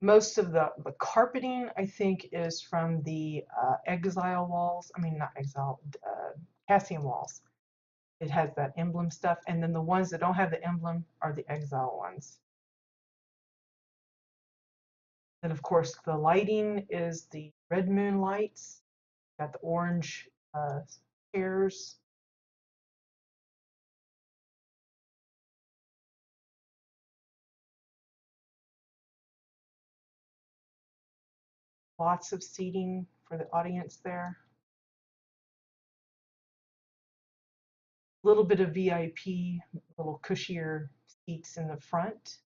Most of the carpeting, I think, is from the exile walls. I mean, not exile, Cassian walls. It has that emblem stuff. And then the ones that don't have the emblem are the exile ones. Then, of course, the lighting is the red moon lights. Got the orange chairs. Lots of seating for the audience there. A little bit of VIP, little cushier seats in the front.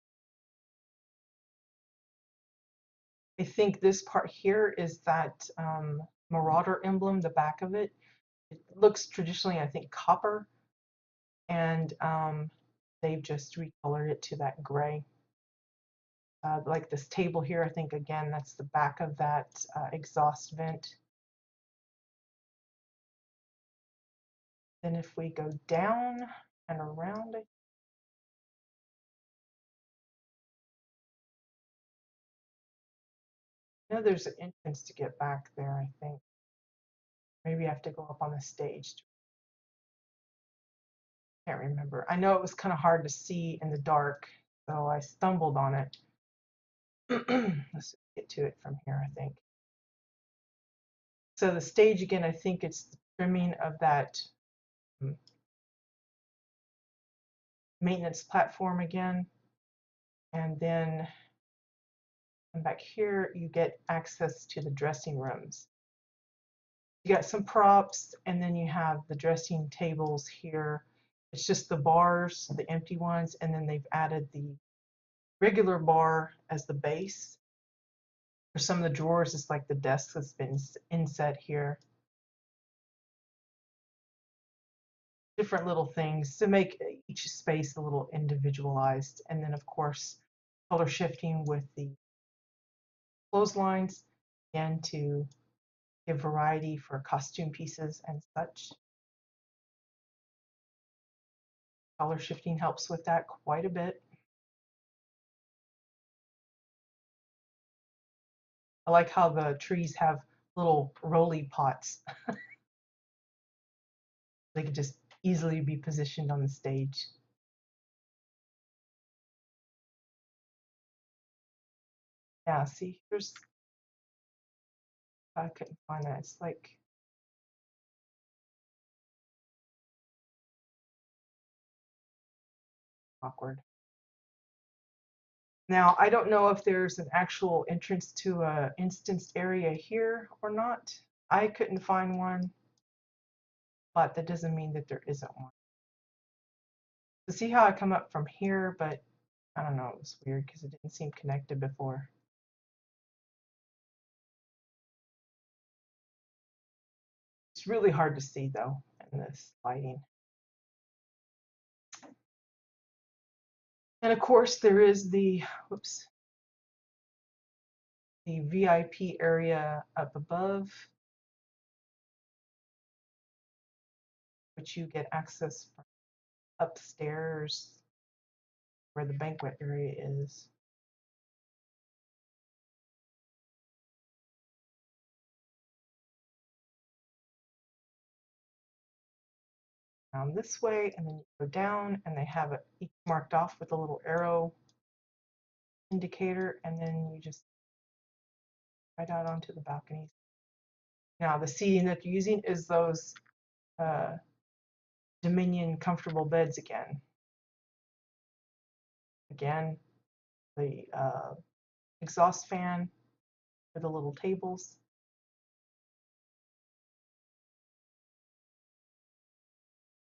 I think this part here is that Marauder emblem, the back of it. It looks traditionally, I think, copper, and they've just recolored it to that gray. Like this table here, I think, again, that's the back of that exhaust vent. Then if we go down and around, I know there's an entrance to get back there, I think. Maybe I have to go up on the stage. Can't remember. I know it was kind of hard to see in the dark, so I stumbled on it. Let's get to it from here, I think. So the stage again, I think it's the trimming of that maintenance platform again. And then back here, you get access to the dressing rooms. You got some props, and then you have the dressing tables here. It's just the bars, the empty ones, and then they've added the regular bar as the base. For some of the drawers, it's like the desk that's been inset here. Different little things to make each space a little individualized. And then, of course, color shifting with the clotheslines, again, to give variety for costume pieces and such. Color shifting helps with that quite a bit. I like how the trees have little roly pots. They could just easily be positioned on the stage. Yeah, see, here's, I couldn't find that. It's like, awkward. Now, I don't know if there's an actual entrance to a instanced area here or not. I couldn't find one, but that doesn't mean that there isn't one. So see how I come up from here, but I don't know, it was weird because it didn't seem connected before. It's really hard to see though in this lighting. And of course there is the, whoops, the VIP area up above, which you get access from upstairs where the banquet area is. Down this way, and then you go down, and they have it each marked off with a little arrow indicator, and then you just right out onto the balconies. Now, the seating that you're using is those Dominion comfortable beds again. Again, the exhaust fan for the little tables.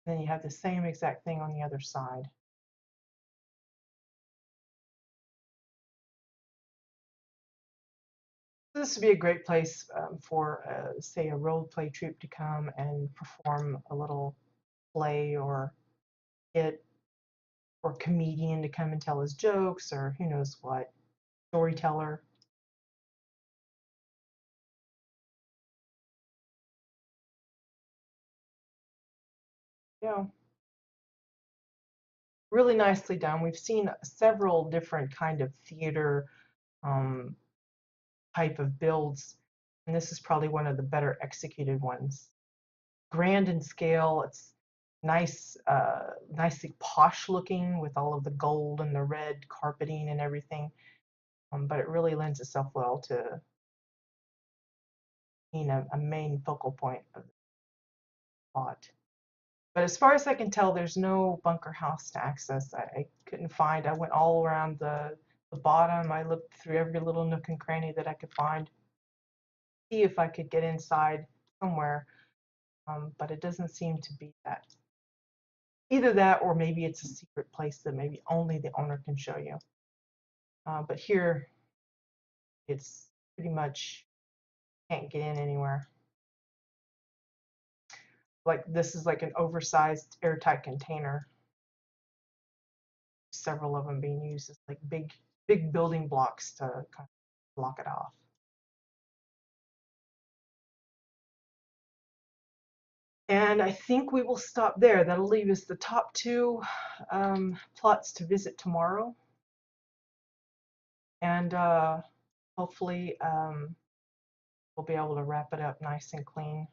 Then you have the same exact thing on the other side. This would be a great place for, say, a role play troupe to come and perform a little play or it, or comedian to come and tell his jokes, or who knows what, storyteller. You know, really nicely done. We've seen several different kind of theater um, type of builds, and this is probably one of the better executed ones. Grand in scale. It's nice, nicely posh looking with all of the gold and the red carpeting and everything. But it really lends itself well to being a main focal point of the plot. But as far as I can tell, there's no bunker house to access. I couldn't find. I went all around the bottom. I looked through every little nook and cranny that I could find, see if I could get inside somewhere. But it doesn't seem to be that. Either that, or maybe it's a secret place that maybe only the owner can show you. But here, it's pretty much can't get in anywhere. Like this is like an oversized airtight container. Several of them being used as like big building blocks to kind of block it off. And I think we will stop there. That'll leave us the top two plots to visit tomorrow. And hopefully we'll be able to wrap it up nice and clean.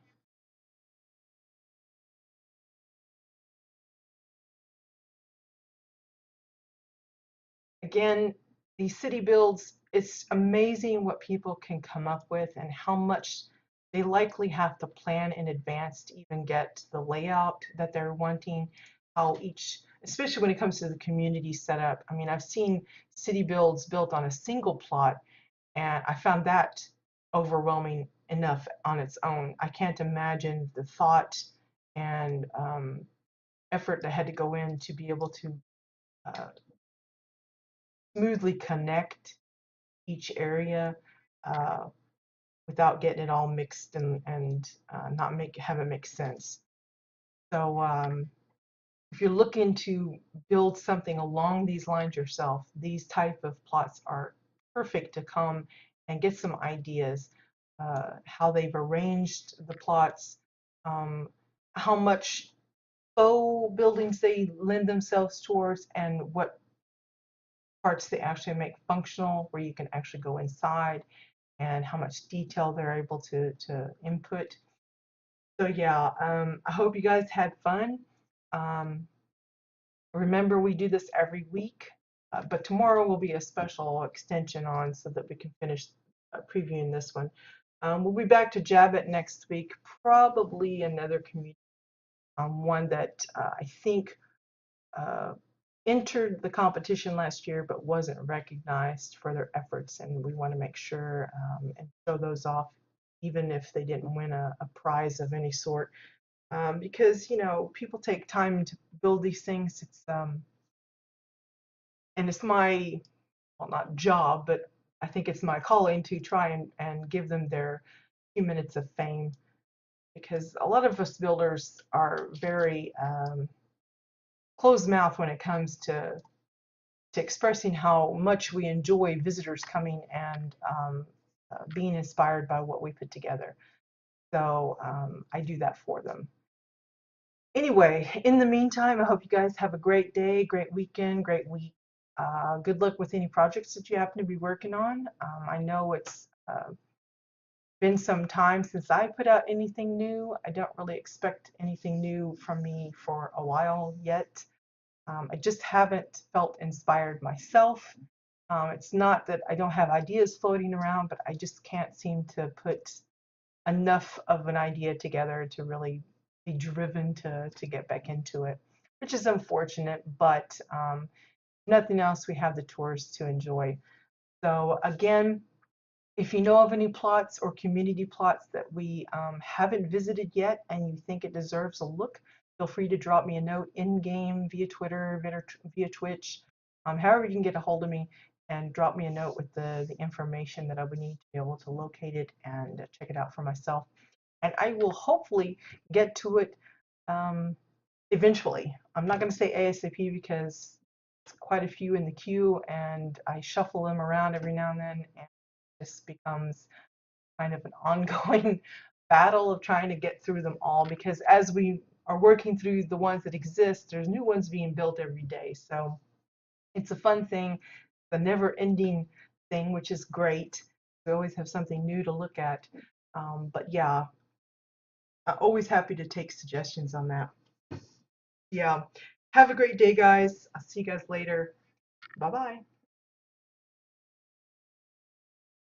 Again, these city builds, it's amazing what people can come up with and how much they likely have to plan in advance to even get the layout that they're wanting, how each, especially when it comes to the community setup. I mean, I've seen city builds built on a single plot, and I found that overwhelming enough on its own. I can't imagine the thought and effort that had to go in to be able to uh, smoothly connect each area uh, without getting it all mixed and not have it make sense. So if you're looking to build something along these lines yourself, these type of plots are perfect to come and get some ideas, how they've arranged the plots, um, how much faux buildings they lend themselves towards, and what parts they actually make functional, where you can actually go inside, and how much detail they're able to input. So yeah, I hope you guys had fun. Um, remember, we do this every week, but tomorrow will be a special extension on so that we can finish previewing this one. We'll be back to Jab It next week, probably another community, one that I think uh, entered the competition last year but wasn't recognized for their efforts, and we want to make sure and show those off even if they didn't win a prize of any sort, because you know people take time to build these things. It's and it's my, well, not job, but I think it's my calling to try and give them their few minutes of fame, because a lot of us builders are very closed mouth when it comes to expressing how much we enjoy visitors coming and being inspired by what we put together. So I do that for them. Anyway, in the meantime, I hope you guys have a great day, great weekend, great week. Good luck with any projects that you happen to be working on. I know it's been some time since I put out anything new. I don't really expect anything new from me for a while yet. I just haven't felt inspired myself. It's not that I don't have ideas floating around, but I just can't seem to put enough of an idea together to really be driven to get back into it, which is unfortunate, but nothing else, we have the tours to enjoy. So again, if you know of any plots or community plots that we haven't visited yet and you think it deserves a look, feel free to drop me a note in-game via Twitter, via Twitch, however you can get a hold of me, and drop me a note with the information that I would need to be able to locate it and check it out for myself. And I will hopefully get to it eventually. I'm not going to say ASAP because it's quite a few in the queue and I shuffle them around every now and then, and this becomes kind of an ongoing battle of trying to get through them all, because as we are working through the ones that exist, there's new ones being built every day. So it's a fun thing, the never-ending thing, which is great. We always have something new to look at. But yeah, I'm always happy to take suggestions on that. Yeah. Have a great day, guys. I'll see you guys later. Bye-bye.